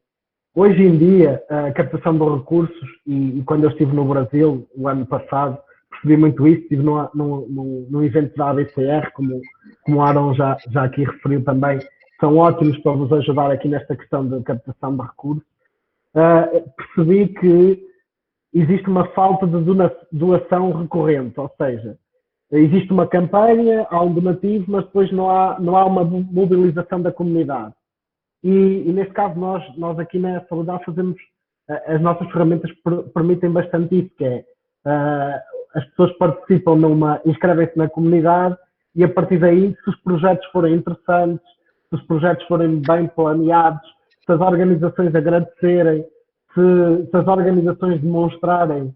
hoje em dia, a captação de recursos, e quando eu estive no Brasil, o ano passado, percebi muito isso, estive num evento da ABCR, como o Aaron já aqui referiu também, são ótimos para vos ajudar aqui nesta questão de captação de recursos. Percebi que existe uma falta de doação recorrente, ou seja, existe uma campanha, há um donativo, mas depois não há uma mobilização da comunidade. E neste caso, nós aqui na Solidário fazemos, as nossas ferramentas permitem bastante isso, que é, as pessoas participam inscrevem-se na comunidade e a partir daí, se os projetos forem interessantes, se os projetos forem bem planeados, se as organizações agradecerem, se as organizações demonstrarem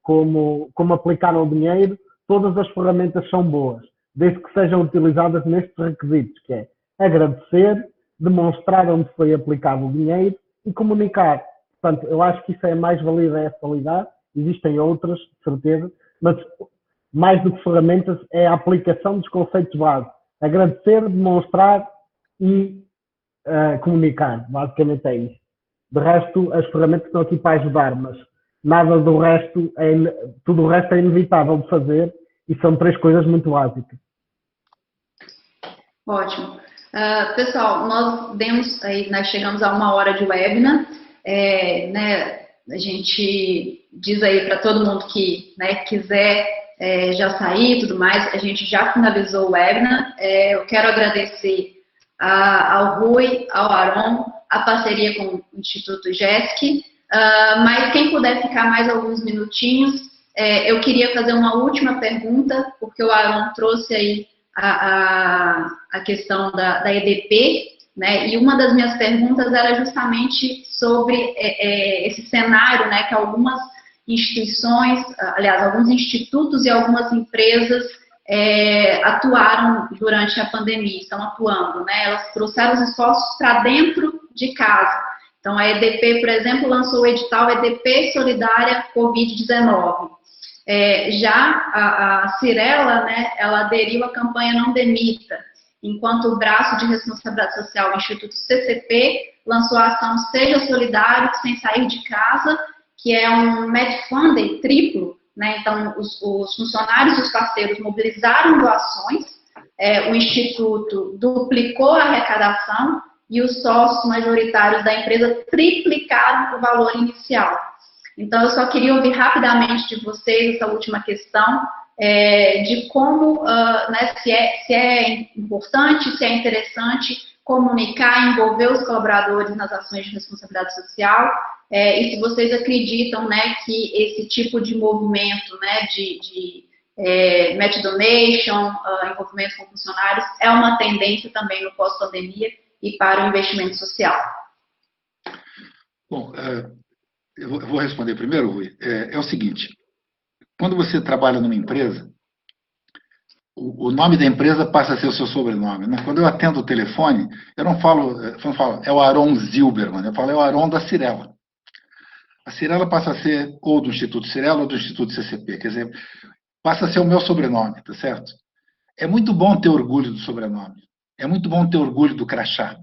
como aplicaram o dinheiro, todas as ferramentas são boas, desde que sejam utilizadas nestes requisitos, que é agradecer, demonstrar onde foi aplicado o dinheiro e comunicar. Portanto, eu acho que isso é a mais-valia da E-Solidário. Existem outras, de certeza, mas mais do que ferramentas é a aplicação dos conceitos básicos. Agradecer, demonstrar e comunicar. Basicamente é isso. De resto, as ferramentas estão aqui para ajudar, mas nada do resto, tudo o resto é inevitável de fazer e são três coisas muito básicas. Ótimo. Pessoal, nós chegamos a 1 hora de webinar, né, a gente diz aí para todo mundo que, né, quiser já sair e tudo mais, a gente já finalizou o webinar. Eu quero agradecer ao Rui, ao Aaron, a parceria com o Instituto GESC, mas quem puder ficar mais alguns minutinhos, eu queria fazer uma última pergunta, porque o Aaron trouxe aí a questão da EDP, né? E uma das minhas perguntas era justamente sobre esse cenário, né, que algumas instituições, aliás, alguns institutos e algumas empresas atuaram durante a pandemia, estão atuando, né? Elas trouxeram os esforços para dentro de casa. Então, a EDP, por exemplo, lançou o edital EDP Solidária Covid-19. Já a Cirela, né, ela aderiu à campanha Não Demita, enquanto o braço de responsabilidade social do Instituto CCP lançou a ação Seja Solidário Sem Sair de Casa, que é um match funding triplo, né? Então, os funcionários e os parceiros mobilizaram doações, o Instituto duplicou a arrecadação e os sócios majoritários da empresa triplicaram o valor inicial. Então, eu só queria ouvir rapidamente de vocês essa última questão, de como, né, se é importante, se é interessante comunicar, envolver os colaboradores nas ações de responsabilidade social, e se vocês acreditam, né, que esse tipo de movimento, né, de match donation, envolvimento com funcionários, é uma tendência também no pós-pandemia e para o investimento social. Bom, eu vou responder primeiro, Rui. É o seguinte, quando você trabalha numa empresa, o nome da empresa passa a ser o seu sobrenome, né? Quando eu atendo o telefone, eu não falo é o Aron Zilberman, eu falo é o Aron da Cyrela. A Cyrela passa a ser ou do Instituto Cyrela ou do Instituto CCP, quer dizer, passa a ser o meu sobrenome, tá certo? É muito bom ter orgulho do sobrenome, é muito bom ter orgulho do crachá.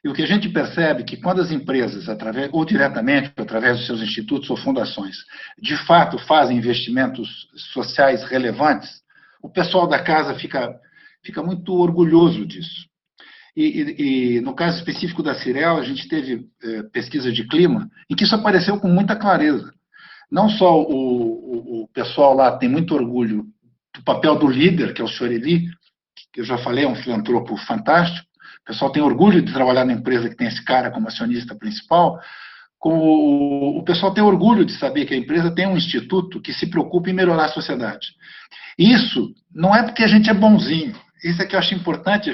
E o que a gente percebe é que quando as empresas, ou diretamente, ou através dos seus institutos ou fundações, de fato fazem investimentos sociais relevantes, o pessoal da casa fica muito orgulhoso disso. E no caso específico da Cyrela, a gente teve pesquisa de clima em que isso apareceu com muita clareza. Não só o pessoal lá tem muito orgulho do papel do líder, que é o senhor Eli, que eu já falei, é um filantropo fantástico. O pessoal tem orgulho de trabalhar na empresa que tem esse cara como acionista principal. O pessoal tem orgulho de saber que a empresa tem um instituto que se preocupa em melhorar a sociedade. Isso não é porque a gente é bonzinho. Isso é que eu acho importante,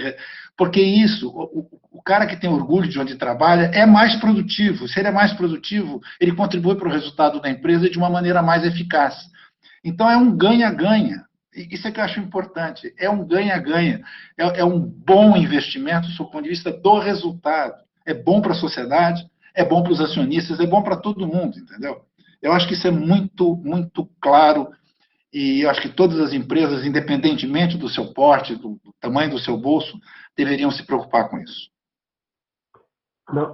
porque isso, o cara que tem orgulho de onde trabalha é mais produtivo. Se ele é mais produtivo, ele contribui para o resultado da empresa de uma maneira mais eficaz. Então, é um ganha-ganha. Isso é que eu acho importante. É um ganha-ganha. É um bom investimento do ponto de vista do resultado. É bom para a sociedade, é bom para os acionistas, é bom para todo mundo, entendeu? Eu acho que isso é muito, muito claro. E eu acho que todas as empresas, independentemente do seu porte, do tamanho do seu bolso, deveriam se preocupar com isso.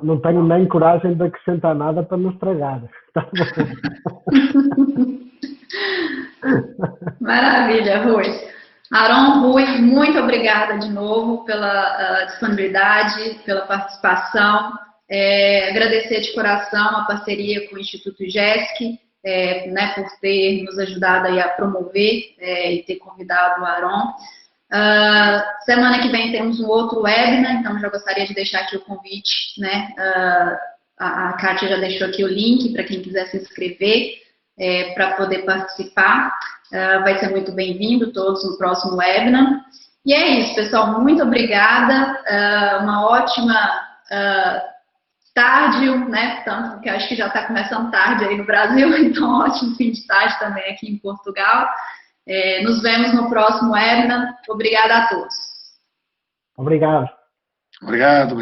Não tenho nem coragem de acrescentar nada para não estragar. Maravilha, Rui. Aron, Rui, muito obrigada de novo pela disponibilidade, pela participação. Agradecer de coração a parceria com o Instituto IGESC, né, por ter nos ajudado aí a promover e ter convidado o Aron. Semana que vem temos um outro webinar, então já gostaria de deixar aqui o convite, né? A Kátia já deixou aqui o link para quem quiser se inscrever para poder participar. Vai ser muito bem-vindo todos no próximo webinar. E é isso, pessoal, muito obrigada. Uma ótima tarde, né? Tanto que acho que já está começando tarde aí no Brasil, então ótimo fim de tarde também aqui em Portugal. Nos vemos no próximo webinar. Obrigada a todos. Obrigado. Obrigado.